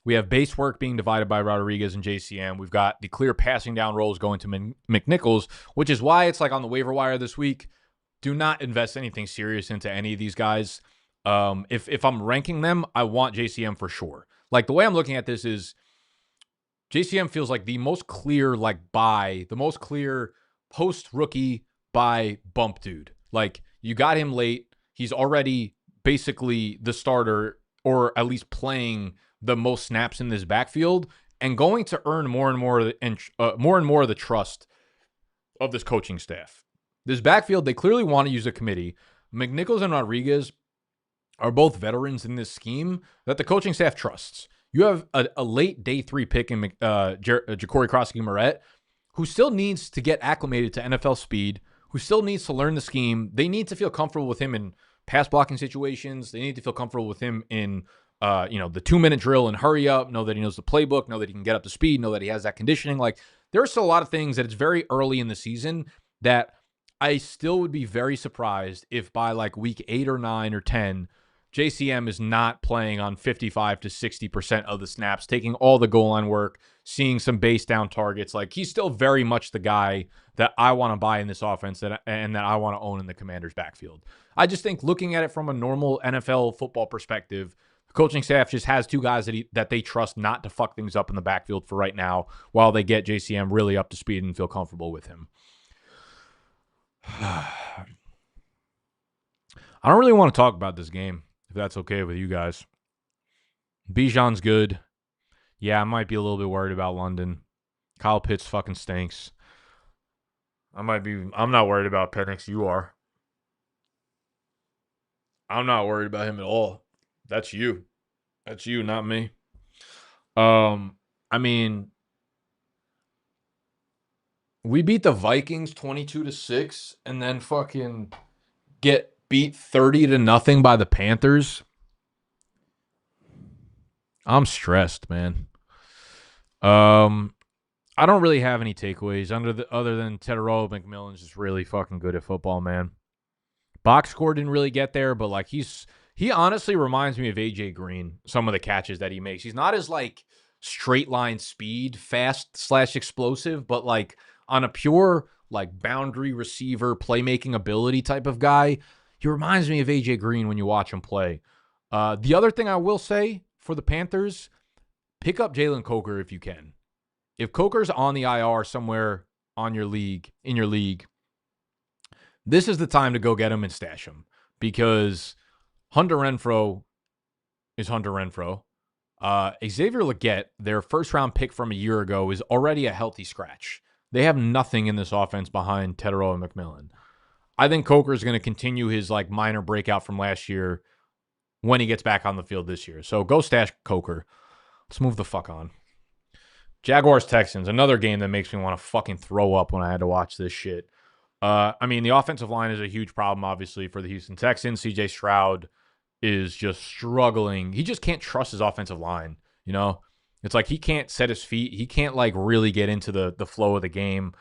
we have base work being divided by Rodriguez and JCM. We've got the clear passing down roles going to McNichols, which is why it's like on the waiver wire this week. Do not invest anything serious into any of these guys. If I'm ranking them, I want JCM for sure. Like, the way I'm looking at this is JCM feels like the most clear, like, buy, the most clear post-rookie buy bump dude. Like, you got him late. He's already basically the starter, or at least playing the most snaps in this backfield, and going to earn more and more of the trust of this coaching staff. This backfield, they clearly want to use a committee. McNichols and Rodriguez are both veterans in this scheme that the coaching staff trusts. You have a late day 3 pick in Ja'Cory Crosskey-Moret, who still needs to get acclimated to NFL speed, who still needs to learn the scheme. They need to feel comfortable with him in pass blocking situations. They need to feel comfortable with him in the 2-minute drill and hurry up, know that he knows the playbook, know that he can get up to speed, know that he has that conditioning. Like, there are still a lot of things that it's very early in the season that I still would be very surprised if by like week 8 or 9 or 10, JCM is not playing on 55 to 60% of the snaps, taking all the goal line work, seeing some base down targets. Like, he's still very much the guy that I want to buy in this offense and that I want to own in the Commanders' backfield. I just think looking at it from a normal NFL football perspective, the coaching staff just has 2 guys that they trust not to fuck things up in the backfield for right now while they get JCM really up to speed and feel comfortable with him. I don't really want to talk about this game, if that's okay with you guys. Bijan's good. Yeah, I might be a little bit worried about London. Kyle Pitts fucking stinks. I'm not worried about Penix. You are. I'm not worried about him at all. That's you. That's you, not me. I mean, we beat the Vikings 22-6 and then fucking get beat 30-0 by the Panthers. I'm stressed, man. I don't really have any takeaways other than Tedero McMillan's just really fucking good at football, man. Box score didn't really get there, but like he honestly reminds me of AJ Green, some of the catches that he makes. He's not as like straight line speed, fast/explosive, but like on a pure like boundary receiver, playmaking ability type of guy. He reminds me of AJ Green when you watch him play. The other thing I will say for the Panthers, pick up Jalen Coker if you can. If Coker's on the IR somewhere in your league, this is the time to go get him and stash him. because Hunter Renfrow is Hunter Renfrow. Xavier Legette, their first-round pick from a year ago, is already a healthy scratch. They have nothing in this offense behind Teterow and McMillan. I think Coker is going to continue his minor breakout from last year when he gets back on the field this year. So go stash Coker. Let's move the fuck on. Jaguars-Texans, another game that makes me want to fucking throw up when I had to watch this shit. The offensive line is a huge problem, obviously, for the Houston Texans. C.J. Stroud is just struggling. He just can't trust his offensive line, you know? It's like he can't set his feet. He can't, really get into the flow of the game.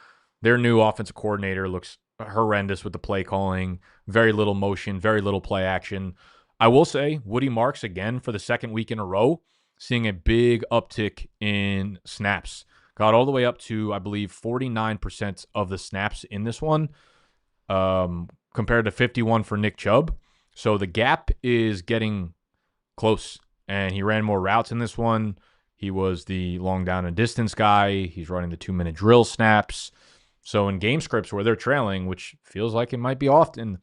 Their new offensive coordinator looks horrendous with the play calling. Very little motion, very little play action. I will say, Woody Marks, again, for the second week in a row, seeing a big uptick in snaps. Got all the way up to, I believe, 49% of the snaps in this one, compared to 51 for Nick Chubb. So the gap is getting close, and he ran more routes in this one. He was the long down and distance guy. He's running the 2-minute drill snaps. So in game scripts where they're trailing, which feels like it might be often,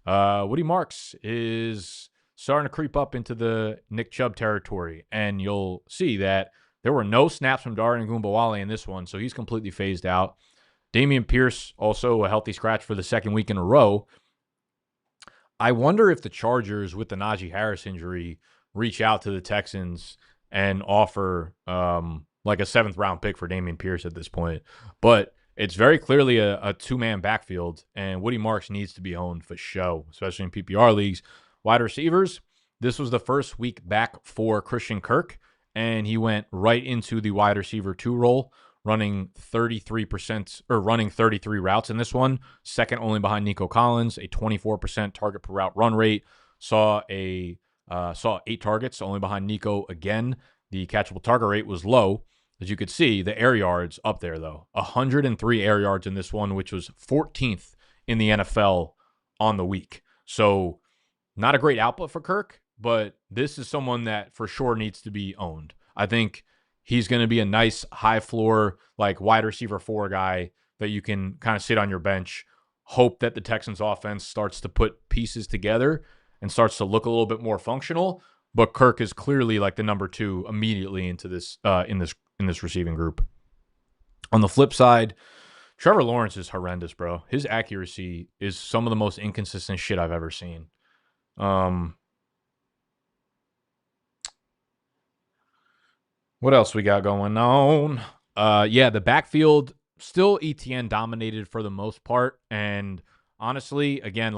Woody Marks is starting to creep up into the Nick Chubb territory, and you'll see that there were no snaps from Dare Ogunbowale in this one, so he's completely phased out. Dameon Pierce, also a healthy scratch for the second week in a row. I wonder if the Chargers, with the Najee Harris injury, reach out to the Texans and offer a seventh-round pick for Dameon Pierce at this point. But it's very clearly a two-man backfield, and Woody Marks needs to be owned for show, especially in PPR leagues. Wide receivers, this was the first week back for Christian Kirk, and he went right into the wide receiver 2 role, running 33% or running 33 routes in this one, second only behind Nico Collins, a 24% target per route run rate. Saw 8 targets, only behind Nico again. The catchable target rate was low. As you could see, the air yards up there, though. 103 air yards in this one, which was 14th in the NFL on the week. So not a great output for Kirk, but this is someone that for sure needs to be owned. I think he's going to be a nice high floor, wide receiver 4 guy that you can kind of sit on your bench, hope that the Texans offense starts to put pieces together and starts to look a little bit more functional. But Kirk is clearly the number 2 immediately into this in this receiving group. On the flip side, Trevor Lawrence is horrendous, bro. His accuracy is some of the most inconsistent shit I've ever seen. What else we got going on? The backfield, still ETN dominated for the most part. And honestly, again,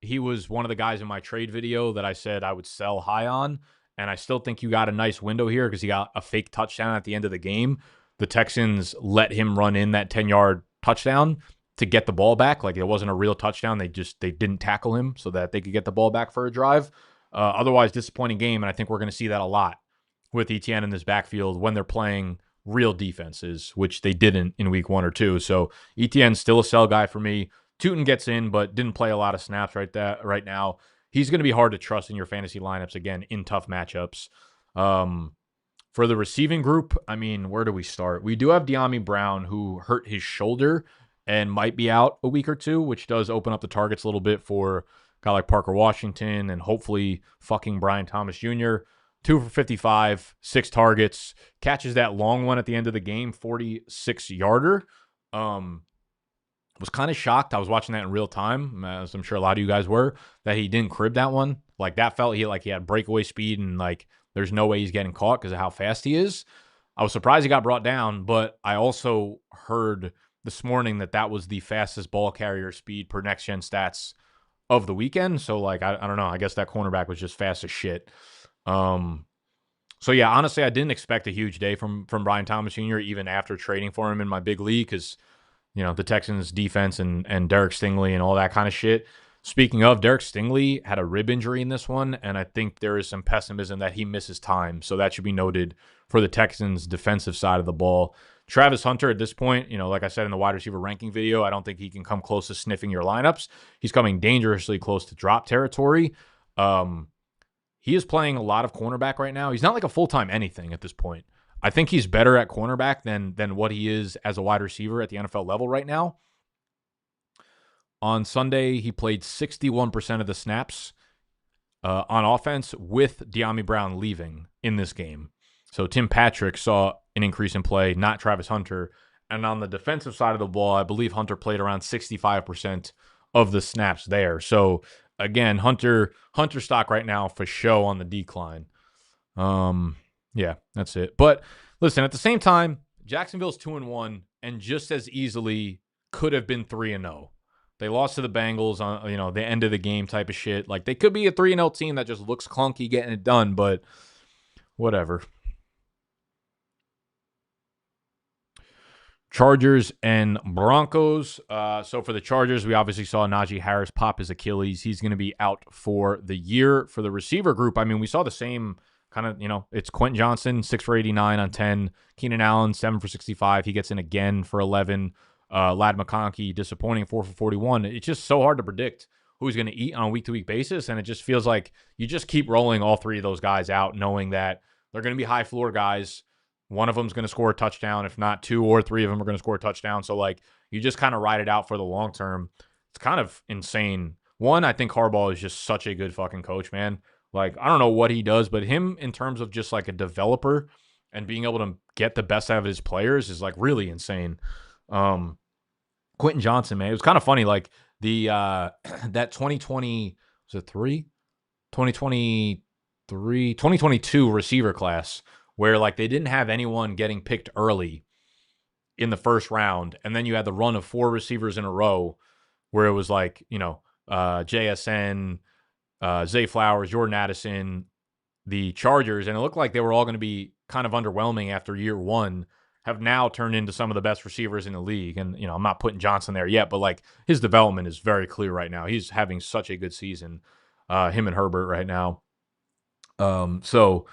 he was one of the guys in my trade video that I said I would sell high on. And I still think you got a nice window here because he got a fake touchdown at the end of the game. The Texans let him run in that 10-yard touchdown to get the ball back. It wasn't a real touchdown. They didn't tackle him so that they could get the ball back for a drive. Otherwise, disappointing game. And I think we're going to see that a lot with ETN in this backfield when they're playing real defenses, which they didn't in week 1 or 2. So ETN's still a sell guy for me. Tootin gets in, but didn't play a lot of snaps right now. He's going to be hard to trust in your fantasy lineups, again, in tough matchups. For the receiving group, where do we start? We do have De'Ami Brown, who hurt his shoulder and might be out a week or 2, which does open up the targets a little bit for a guy like Parker Washington and hopefully fucking Brian Thomas Jr. 2 for 55, 6 targets, catches that long one at the end of the game, 46-yarder. Was kind of shocked. I was watching that in real time, as I'm sure a lot of you guys were, that he didn't crib that one. That felt he had breakaway speed, and there's no way he's getting caught because of how fast he is. I was surprised he got brought down, but I also heard this morning that was the fastest ball carrier speed per next gen stats of the weekend. So I don't know. I guess that cornerback was just fast as shit. So yeah, honestly, I didn't expect a huge day from Brian Thomas Jr. even after trading for him in my big league because, the Texans defense and Derek Stingley and all that kind of shit. Speaking of, Derek Stingley had a rib injury in this one, and I think there is some pessimism that he misses time. So that should be noted for the Texans' defensive side of the ball. Travis Hunter at this point, like I said in the wide receiver ranking video, I don't think he can come close to sniffing your lineups. He's coming dangerously close to drop territory. He is playing a lot of cornerback right now. He's not a full-time anything at this point. I think he's better at cornerback than what he is as a wide receiver at the NFL level right now. On Sunday, he played 61% of the snaps on offense with De'Ami Brown leaving in this game. So Tim Patrick saw an increase in play, not Travis Hunter. And on the defensive side of the ball, I believe Hunter played around 65% of the snaps there. So again, Hunter stock right now for show on the decline. Yeah, that's it. But listen, at the same time, Jacksonville's 2-1 and just as easily could have been 3-0. They lost to the Bengals on the end of the game type of shit. Like they could be a 3-0 team that just looks clunky getting it done, but whatever. Chargers and Broncos. So for the Chargers, we obviously saw Najee Harris pop his Achilles. He's going to be out for the year. For the receiver group, I mean, we saw the same kind of, it's Quentin Johnson, 6 for 89 on 10. Keenan Allen, 7 for 65. He gets in again for 11. Ladd McConkey, disappointing, 4 for 41. It's just so hard to predict who's going to eat on a week-to-week basis, and it just feels like you just keep rolling all three of those guys out, knowing that they're going to be high-floor guys. One of them is going to score a touchdown. If not, 2 or 3 of them are going to score a touchdown. So, you just kind of ride it out for the long term. It's kind of insane. One, I think Harbaugh is just such a good fucking coach, man. I don't know what he does, but him in terms of just, a developer and being able to get the best out of his players is, really insane. Quentin Johnson, man, it was kind of funny. That 2020, was it 2022 receiver class where they didn't have anyone getting picked early in the first round. And then you had the run of 4 receivers in a row where it was JSN, Zay Flowers, Jordan Addison, the Chargers. And it looked like they were all going to be kind of underwhelming after year one, have now turned into some of the best receivers in the league. And, I'm not putting Johnson there yet, but his development is very clear right now. He's having such a good season, him and Herbert right now. So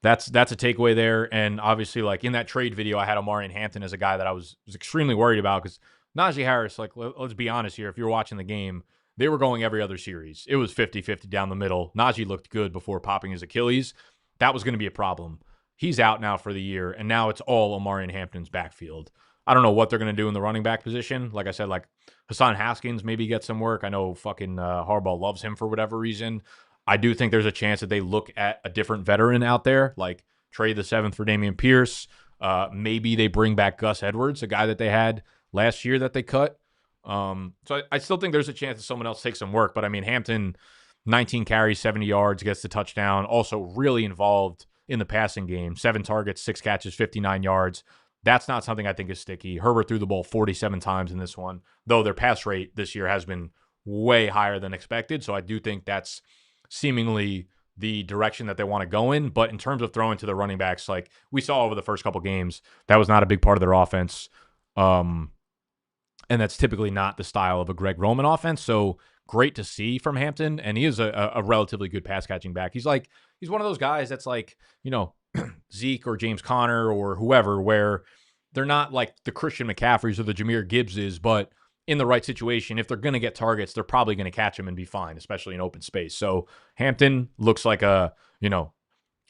that's a takeaway there. And obviously, in that trade video, I had Omarion Hampton as a guy that I was extremely worried about because Najee Harris, let's be honest here. If you're watching the game, they were going every other series. It was 50-50 down the middle. Najee looked good before popping his Achilles. That was going to be a problem. He's out now for the year, and now it's all Omarion Hampton's backfield. I don't know what they're going to do in the running back position. Like I said, Hassan Haskins maybe get some work. I know fucking Harbaugh loves him for whatever reason. I do think there's a chance that they look at a different veteran out there, trade the 7th for Dameon Pierce. Maybe they bring back Gus Edwards, a guy that they had last year that they cut. So I still think there's a chance that someone else takes some work. But, I mean, Hampton, 19 carries, 70 yards, gets the touchdown. Also really involved in the passing game. 7 targets, 6 catches, 59 yards. That's not something I think is sticky. Herbert threw the ball 47 times in this one, though their pass rate this year has been way higher than expected. So I do think that's seemingly the direction that they want to go in. But in terms of throwing to the running backs, we saw over the first couple games, that was not a big part of their offense. And that's typically not the style of a Greg Roman offense. So great to see from Hampton. And he is a relatively good pass catching back. He's one of those guys that's Zeke or James Conner or whoever, where they're not the Christian McCaffreys or the Jahmyr Gibbses, but in the right situation, if they're going to get targets, they're probably going to catch them and be fine, especially in open space. So Hampton looks like a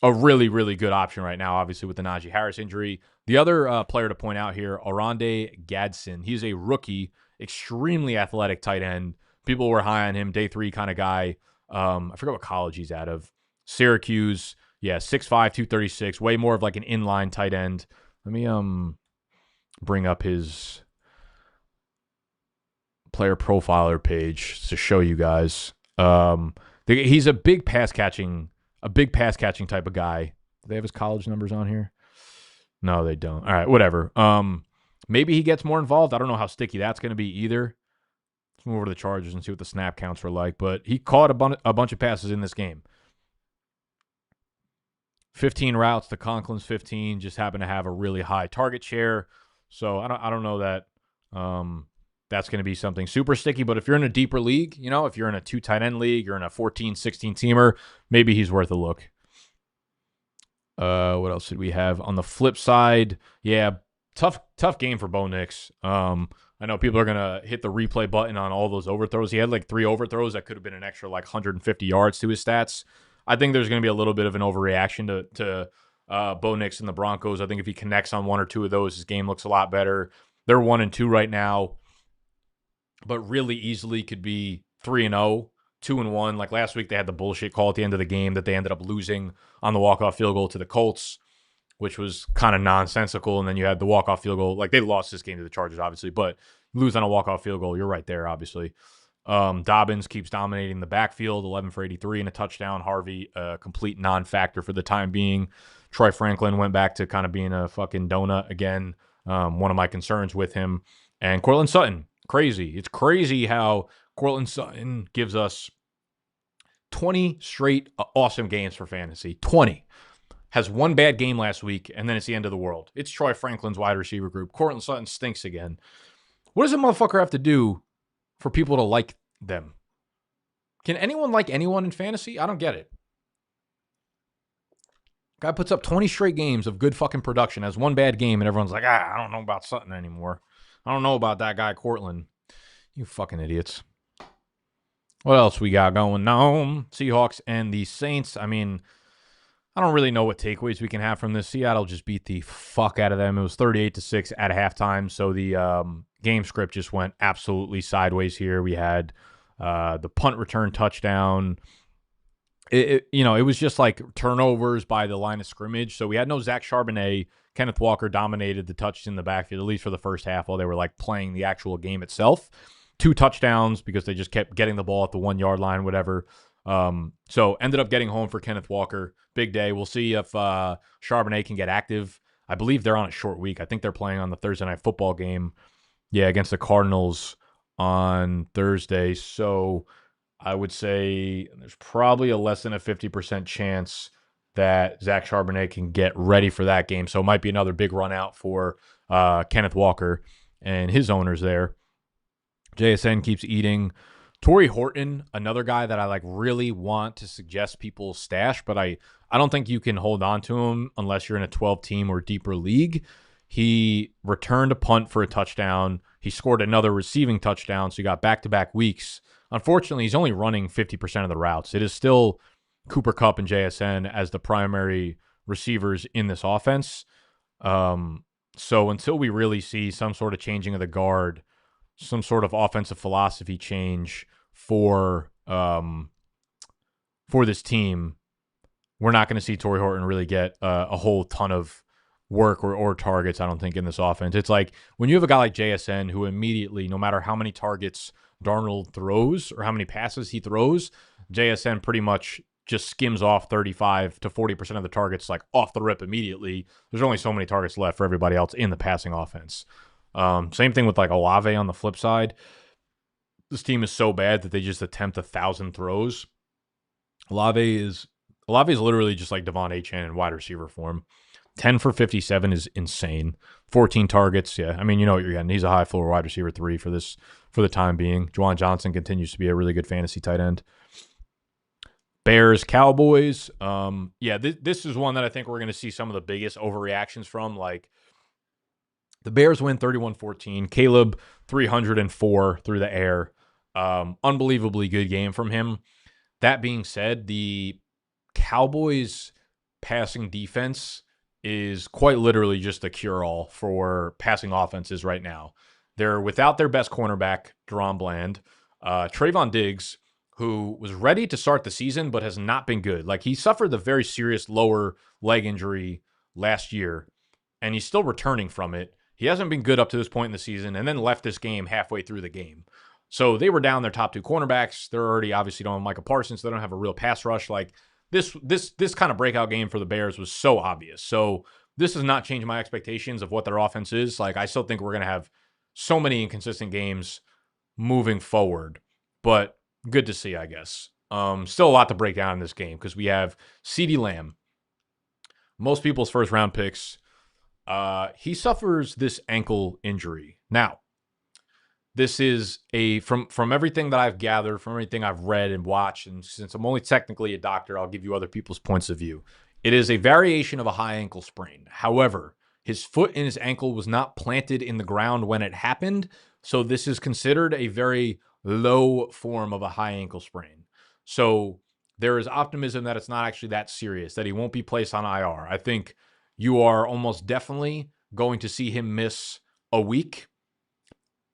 really, really good option right now, obviously with the Najee Harris injury. The other player to point out here, Oronde Gadsden. He's a rookie, extremely athletic tight end. People were high on him, day 3 kind of guy. I forget what college he's out of. Syracuse, 6'5", 236, way more of an inline tight end. Let me bring up his player profiler page to show you guys. He's a big pass catching type of guy. Do they have his college numbers on here? No, they don't. All right, whatever. Maybe he gets more involved. I don't know how sticky that's going to be either. Let's move over to the Chargers and see what the snap counts were like. But he caught a bunch of passes in this game. 15 routes to Conklin's 15. Just happened to have a really high target share. So I don't know that that's going to be something super sticky. But if you're in a deeper league, if you're in a 2 tight end league, you're in a 14, 16 teamer, maybe he's worth a look. What else did we have on the flip side? Yeah, tough game for Bo Nix. I know people are going to hit the replay button on all those overthrows. He had 3 overthrows that could have been an extra 150 yards to his stats. I think there's going to be a little bit of an overreaction to Bo Nix and the Broncos. I think if he connects on 1 or 2 of those, his game looks a lot better. They're 1-2 right now. but really easily could be 3-0, 2-1. Like last week, they had the bullshit call at the end of the game that they ended up losing on the walk-off field goal to the Colts, which was kind of nonsensical. And then you had the walk-off field goal. Like they lost this game to the Chargers, obviously, but lose on a walk-off field goal, you're right there, obviously. Dobbins keeps dominating the backfield, 11 for 83 and a touchdown. Harvey, complete non-factor for the time being. Troy Franklin went back to kind of being a fucking donut again. One of my concerns with him. And Cortland Sutton, crazy. It's crazy how Cortland Sutton gives us 20 straight awesome games for fantasy. 20. Has one bad game last week, and then it's the end of the world. It's Troy Franklin's wide receiver group. Cortland Sutton stinks again. What does a motherfucker have to do for people to like them? Can anyone like anyone in fantasy? I don't get it. Guy puts up 20 straight games of good fucking production, has one bad game, and everyone's like, I don't know about Sutton anymore. I don't know about that guy, Cortland. You fucking idiots. What else we got going on? Seahawks and the Saints. I mean, I don't really know what takeaways we can have from this. Seattle just beat the fuck out of them. It was 38-6 at halftime, so the game script just went absolutely sideways here. We had the punt return touchdown. It was just like turnovers by the line of scrimmage. So we had no Zach Charbonnet. Kenneth Walker dominated the touches in the backfield, at least for the first half, while they were like playing the actual game itself. 2 touchdowns because they just kept getting the ball at the 1 yard line, whatever. So ended up getting home for Kenneth Walker. Big day. We'll see if Charbonnet can get active. I believe they're on a short week. I think they're playing on the Thursday night football game. Yeah, against the Cardinals on Thursday. So I would say there's probably a less than a 50% chance that Zach Charbonnet can get ready for that game. So it might be another big run out for Kenneth Walker and his owners there. JSN keeps eating. Torrey Horton, another guy that I like really want to suggest people stash, but I don't think you can hold on to him unless you're in a 12-team or deeper league. He returned a punt for a touchdown. He scored another receiving touchdown, so he got back-to-back weeks. Unfortunately, he's only running 50% of the routes. It is still Cooper Kupp and JSN as the primary receivers in this offense. So until we really see some sort of changing of the guard, some sort of offensive philosophy change for this team, we're not going to see Torrey Horton really get a whole ton of work or targets, I don't think, in this offense. It's like when you have a guy like JSN who immediately, no matter how many targets Darnold throws or how many passes he throws, JSN pretty much just skims off 35 to 40% of the targets like off the rip immediately. There's only so many targets left for everybody else in the passing offense. Same thing with like Olave on the flip side. This team is so bad that they just attempt 1,000 throws. Olave is literally just like Devon Achane in wide receiver form. 10 for 57 is insane. 14 targets. Yeah, I mean, you know what you're getting. He's a high floor wide receiver 3 for the time being. Juwan Johnson continues to be a really good fantasy tight end. Bears, Cowboys. This is one that I think we're going to see some of the biggest overreactions from. Like, the Bears win 31-14. Caleb, 304 through the air. Unbelievably good game from him. That being said, the Cowboys' passing defense is quite literally just a cure-all for passing offenses right now. They're without their best cornerback, Deron Bland. Trayvon Diggs, who was ready to start the season but has not been good. Like, he suffered the very serious lower leg injury last year, and he's still returning from it. He hasn't been good up to this point in the season, and then left this game halfway through the game. So they were down their top 2 cornerbacks. They're already obviously don't have Micah Parsons. So they don't have a real pass rush. Like, this kind of breakout game for the Bears was so obvious. So this does not change my expectations of what their offense is. Like, I still think we're going to have so many inconsistent games moving forward. But good to see, I guess. Still a lot to break down in this game because we have CeeDee Lamb. Most people's first round picks. He suffers this ankle injury. Now, this is from everything that I've gathered, from everything I've read and watched, and since I'm only technically a doctor, I'll give you other people's points of view. It is a variation of a high ankle sprain. However, his foot and his ankle was not planted in the ground when it happened, so this is considered a very low form of a high ankle sprain. So there is optimism that it's not actually that serious, that he won't be placed on IR. I think you are almost definitely going to see him miss a week,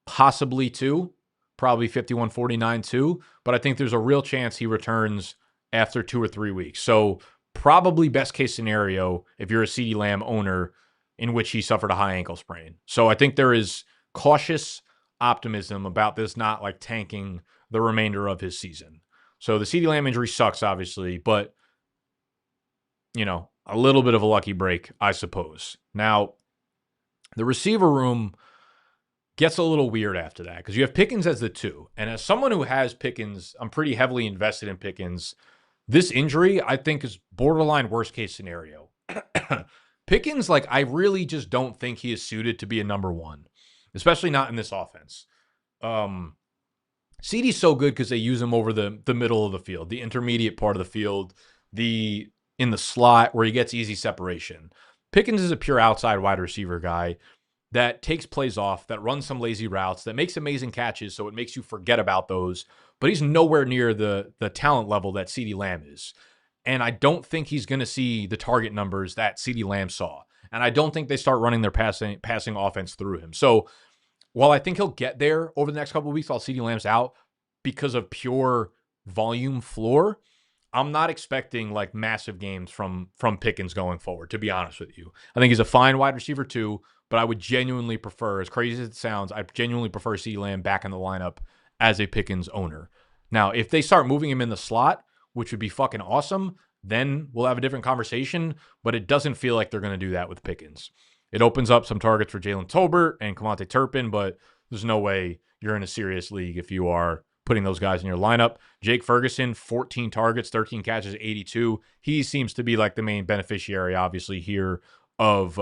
possibly 2. probably 51-49 too, but I think there's a real chance he returns after 2 or 3 weeks. So probably best case scenario if you're a CeeDee Lamb owner in which he suffered a high ankle sprain. So I think there is cautious optimism about this not like tanking the remainder of his season. So the CeeDee Lamb injury sucks, obviously, but, a little bit of a lucky break, I suppose. Now, the receiver room gets a little weird after that because you have Pickens as the 2. And as someone who has Pickens, I'm pretty heavily invested in Pickens. This injury, I think, is borderline worst case scenario. Pickens, I really just don't think he is suited to be a number 1, especially not in this offense. CeeDee's so good because they use him over the middle of the field, the intermediate part of the field, in the slot where he gets easy separation. Pickens is a pure outside wide receiver guy that takes plays off, that runs some lazy routes, that makes amazing catches, so it makes you forget about those. But he's nowhere near the talent level that CeeDee Lamb is. And I don't think he's going to see the target numbers that CeeDee Lamb saw. And I don't think they start running their passing offense through him. So while I think he'll get there over the next couple of weeks while CeeDee Lamb's out because of pure volume floor, I'm not expecting massive games from Pickens going forward, to be honest with you. I think he's a fine wide receiver too, but I would genuinely prefer, as crazy as it sounds, I genuinely prefer CeeDee Lamb back in the lineup as a Pickens owner. Now, if they start moving him in the slot, which would be fucking awesome, then we'll have a different conversation, but it doesn't feel like they're going to do that with Pickens. It opens up some targets for Jalen Tolbert and Kevontae Turpin, but there's no way you're in a serious league if you are putting those guys in your lineup. Jake Ferguson, 14 targets, 13 catches, 82. He seems to be the main beneficiary, obviously, here of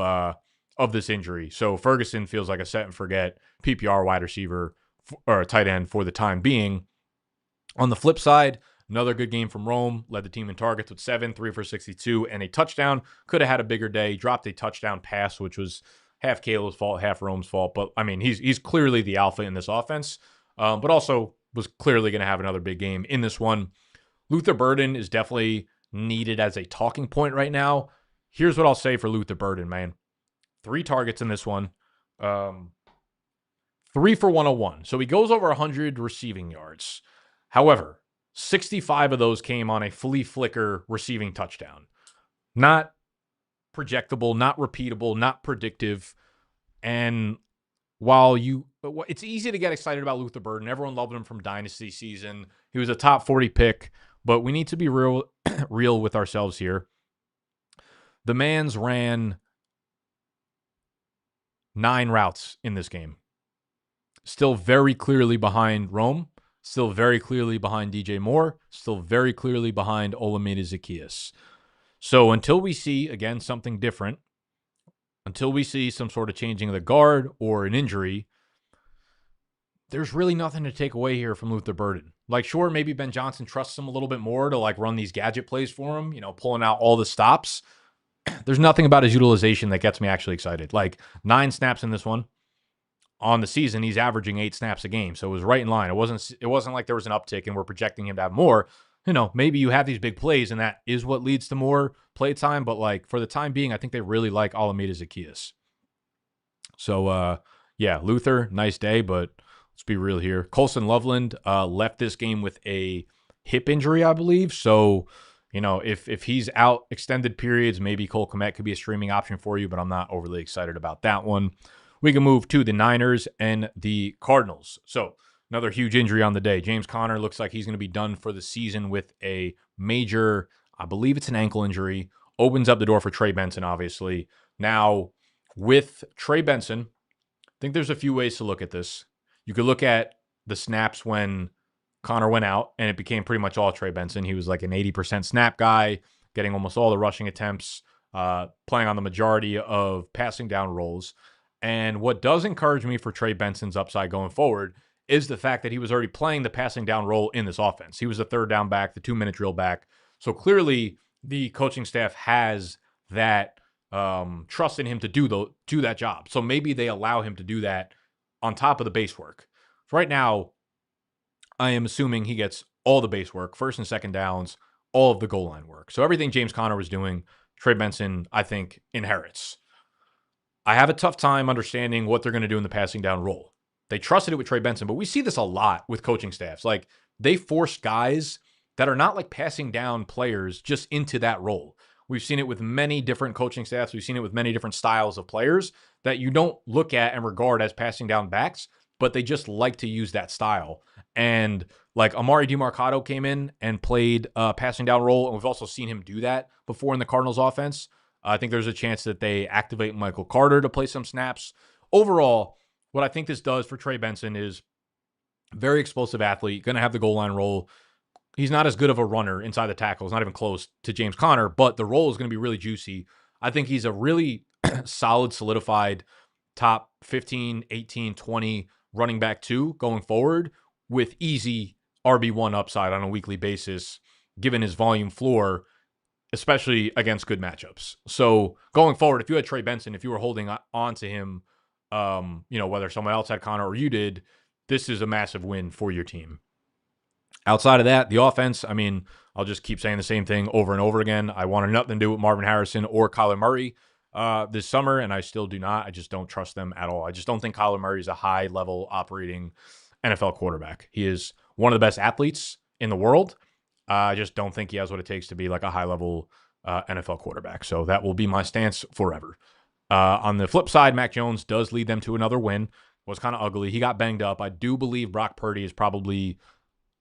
this injury. So Ferguson feels like a set and forget PPR wide receiver or tight end for the time being. On the flip side, another good game from Rome. Led the team in targets with 7, 3 for 62, and a touchdown. Could have had a bigger day. Dropped a touchdown pass, which was half Caleb's fault, half Rome's fault. But, he's clearly the alpha in this offense, but also was clearly going to have another big game in this one. Luther Burden is definitely needed as a talking point right now. Here's what I'll say for Luther Burden, man. 3 targets in this one. 3 for 101. So he goes over 100 receiving yards. However, 65 of those came on a flea flicker receiving touchdown. Not projectable, not repeatable, not predictive. And while it's easy to get excited about Luther Burden. Everyone loved him from Dynasty season. He was a top 40 pick, but we need to be real with ourselves here. The man's ran 9 routes in this game. Still very clearly behind Rome. Still very clearly behind DJ Moore. Still very clearly behind Olamide Zaccheaus. So until we see, again, something different, until we see some sort of changing of the guard or an injury, there's really nothing to take away here from Luther Burden. Sure, maybe Ben Johnson trusts him a little bit more to run these gadget plays for him, pulling out all the stops. There's nothing about his utilization that gets me actually excited. 9 snaps in this one. On the season, he's averaging 8 snaps a game, so it was right in line. It wasn't like there was an uptick and we're projecting him to have more. Maybe you have these big plays and that is what leads to more play time, but for the time being, I think they really like Olamide Zaccheaus. So, Luther, nice day, but let's be real here. Colson Loveland left this game with a hip injury, I believe. So, if he's out extended periods, maybe Cole Kmet could be a streaming option for you, but I'm not overly excited about that one. We can move to the Niners and the Cardinals. So, another huge injury on the day. James Conner looks like he's going to be done for the season with a major, I believe it's an ankle injury. Opens up the door for Trey Benson, obviously. Now, with Trey Benson, I think there's a few ways to look at this. You could look at the snaps when Conner went out, and it became pretty much all Trey Benson. He was an 80% snap guy, getting almost all the rushing attempts, playing on the majority of passing down roles. And what does encourage me for Trey Benson's upside going forward is the fact that he was already playing the passing down role in this offense. He was the 3rd down back, the 2-minute drill back. So clearly the coaching staff has that trust in him to do that job. So maybe they allow him to do that on top of the base work. So right now, I am assuming he gets all the base work, 1st and 2nd downs, all of the goal line work. So everything James Conner was doing, Trey Benson, I think, inherits. I have a tough time understanding what they're going to do in the passing down role. They trusted it with Trey Benson, but we see this a lot with coaching staffs. Like, they force guys that are not like passing down players just into that role. We've seen it with many different coaching staffs. We've seen it with many different styles of players that you don't look at and regard as passing down backs, but they just like to use that style. And like Amari DiMarcado came in and played a passing down role, and we've also seen him do that before in the Cardinals offense. I think there's a chance that they activate Michael Carter to play some snaps. Overall, what I think this does for Trey Benson is very explosive athlete, going to have the goal line role. He's not as good of a runner inside the tackles, not even close to James Conner, but the role is going to be really juicy. I think he's a really solid, solidified top 15, 18, 20 running back 2 going forward with easy RB1 upside on a weekly basis, given his volume floor, especially against good matchups. So going forward, if you had Trey Benson, if you were holding on to him, whether someone else had Conner or you did, this is a massive win for your team. Outside of that, the offense, I mean, I'll just keep saying the same thing over and over again. I wanted nothing to do with Marvin Harrison or Kyler Murray this summer, and I still do not. I just don't trust them at all. I just don't think Kyler Murray is a high-level operating NFL quarterback. He is one of the best athletes in the world. I just don't think he has what it takes to be like a high-level NFL quarterback. So that will be my stance forever. On the flip side, Mac Jones does lead them to another win. It was kind of ugly. He got banged up. I do believe Brock Purdy is probably,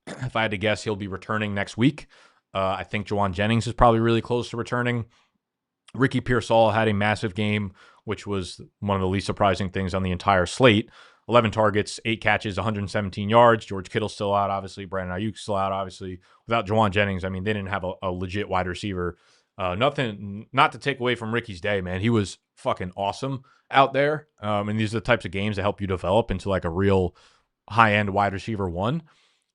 if I had to guess, he'll be returning next week. I think Juwan Jennings is probably really close to returning. Ricky Pearsall had a massive game, which was one of the least surprising things on the entire slate. 11 targets, 8 catches, 117 yards. George Kittle's still out, obviously. Brandon Ayuk's still out, obviously. Without Juwan Jennings, I mean, they didn't have a legit wide receiver. Nothing, not to take away from Ricky's day, man. He was fucking awesome out there. And these are the types of games that help you develop into like a real high-end wide receiver 1.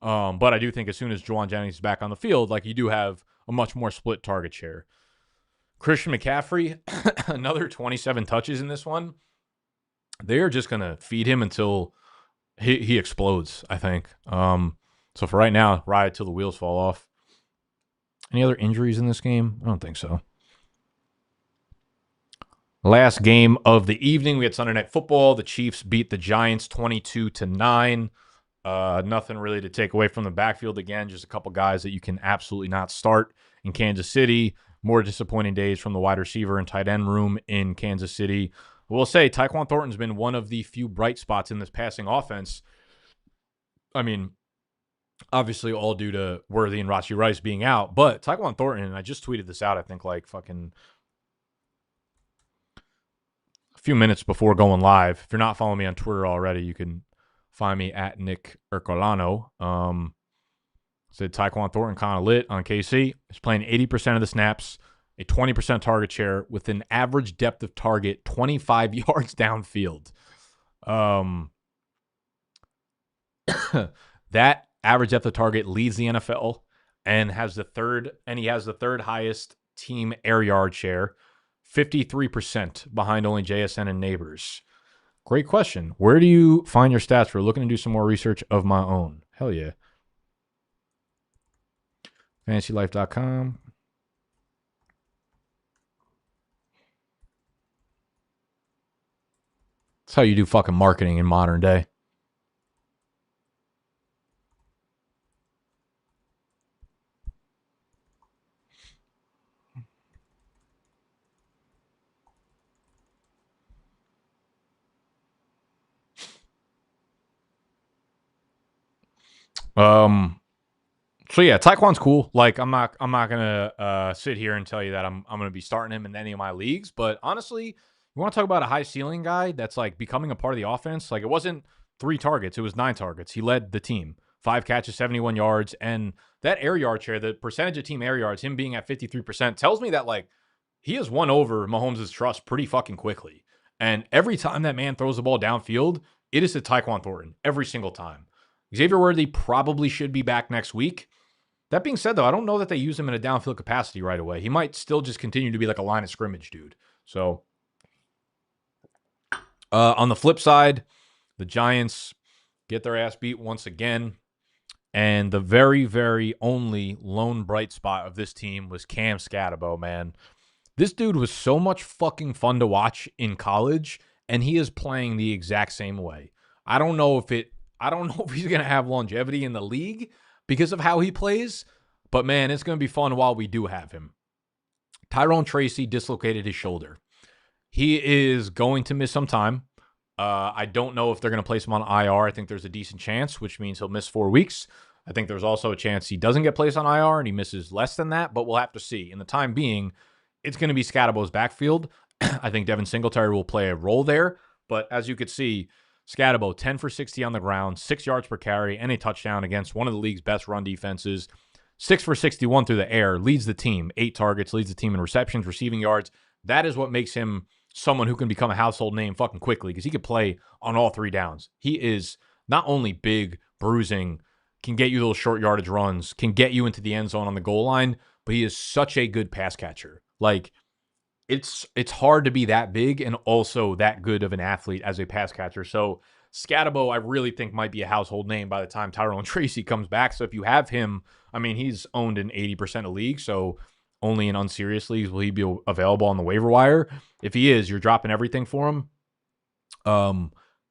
But I do think as soon as Juwan Jennings is back on the field, like, you do have a much more split target share. Christian McCaffrey, another 27 touches in this one. They're just going to feed him until he explodes, I think. So for right now, ride till the wheels fall off. Any other injuries in this game? I don't think so. Last game of the evening, we had Sunday Night Football. The Chiefs beat the Giants 22-9. Nothing really to take away from the backfield. Again, just a couple guys that you can absolutely not start in Kansas City. More disappointing days from the wide receiver and tight end room in Kansas City. We'll say Tyquan Thornton's been one of the few bright spots in this passing offense. I mean, obviously all due to Worthy and Rashee Rice being out, but Tyquan Thornton, and I just tweeted this out, I think like fucking a few minutes before going live. If you're not following me on Twitter already, you can find me at Nick Ercolano. Said Tyquan Thornton kind of lit on KC. He's playing 80% of the snaps, a 20% target share with an average depth of target 25 yards downfield. That average depth of target leads the NFL and he has the third highest team air yard share, 53% behind only JSN and Neighbors. Great question. Where do you find your stats? We're looking to do some more research of my own. Hell yeah. FantasyLife.com. That's how you do fucking marketing in modern day. So yeah, Tyquan's cool. Like, I'm not gonna sit here and tell you that I'm gonna be starting him in any of my leagues. But honestly, you want to talk about a high ceiling guy that's like becoming a part of the offense? Like, it wasn't 3 targets, it was 9 targets. He led the team, 5 catches, 71 yards, and that air yard share, the percentage of team air yards, him being at 53%, tells me that like he has won over Mahomes' trust pretty fucking quickly. And every time that man throws the ball downfield, it is to Tyquan Thornton every single time. Xavier Worthy probably should be back next week. That being said, though, I don't know that they use him in a downfield capacity right away. He might still just continue to be like a line of scrimmage dude. So, on the flip side, the Giants get their ass beat once again. And the very, very only lone bright spot of this team was Cam Scatabo, man. This dude was so much fucking fun to watch in college, and he is playing the exact same way. I don't know if he's going to have longevity in the league because of how he plays, but man, it's going to be fun while we do have him. Tyrone Tracy dislocated his shoulder. He is going to miss some time. I don't know if they're going to place him on IR. I think there's a decent chance, which means he'll miss 4 weeks. I think there's also a chance he doesn't get placed on IR and he misses less than that, but we'll have to see. In the time being, it's going to be Scadabo's backfield. I think Devin Singletary will play a role there, but as you could see, Scadabo, 10 for 60 on the ground, 6 yards per carry, and a touchdown against one of the league's best run defenses. 6 for 61 through the air, leads the team. 8 targets, leads the team in receptions, receiving yards. That is what makes him someone who can become a household name fucking quickly because he could play on all 3 downs. He is not only big, bruising, can get you those short yardage runs, can get you into the end zone on the goal line, but he is such a good pass catcher. Like, it's hard to be that big and also that good of an athlete as a pass catcher. So Scadabo, I really think, might be a household name by the time Tyrone Tracy comes back. So if you have him, I mean, he's owned in 80% of leagues, so only in unserious leagues will he be available on the waiver wire. If he is, you're dropping everything for him.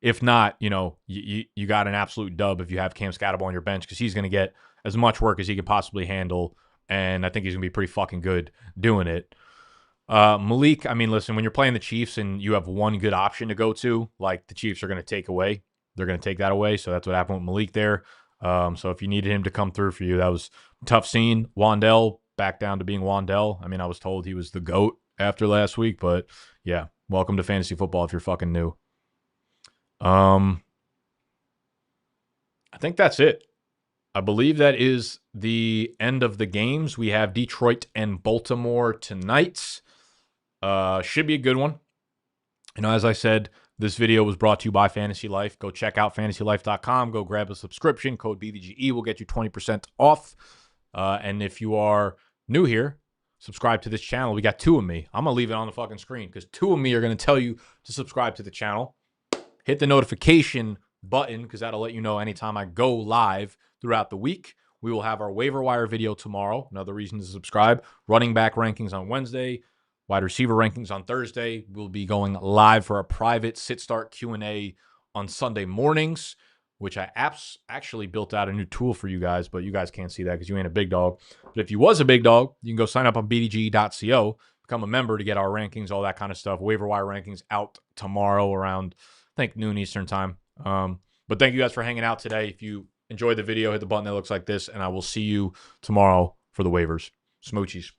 If not, you got an absolute dub if you have Cam Scadabo on your bench because he's going to get as much work as he could possibly handle, and I think he's going to be pretty fucking good doing it. Malik, I mean, listen, when you're playing the Chiefs and you have one good option to go to, like the Chiefs are going to take away. They're going to take that away, so that's what happened with Malik there. So if you needed him to come through for you, that was a tough scene. Wandell back down to being Wandell. I mean, I was told he was the GOAT after last week, but yeah, welcome to fantasy football if you're fucking new. I think that's it. I believe that is the end of the games. We have Detroit and Baltimore tonight. Should be a good one. As I said, this video was brought to you by Fantasy Life. Go check out fantasylife.com. Go grab a subscription. Code BDGE will get you 20% off. And if you are new here, subscribe to this channel. We got 2 of me. I'm going to leave it on the fucking screen because 2 of me are going to tell you to subscribe to the channel. Hit the notification button because that'll let you know anytime I go live throughout the week. We will have our waiver wire video tomorrow. Another reason to subscribe. Running back rankings on Wednesday. Wide receiver rankings on Thursday. We'll be going live for a private sit-start Q&A on Sunday mornings, which I actually built out a new tool for you guys, but you guys can't see that because you ain't a big dog. But if you was a big dog, you can go sign up on bdge.co, become a member to get our rankings, all that kind of stuff. Waiver wire rankings out tomorrow around, I think, noon Eastern time. But thank you guys for hanging out today. If you enjoyed the video, hit the button that looks like this, and I will see you tomorrow for the waivers. Smoochies.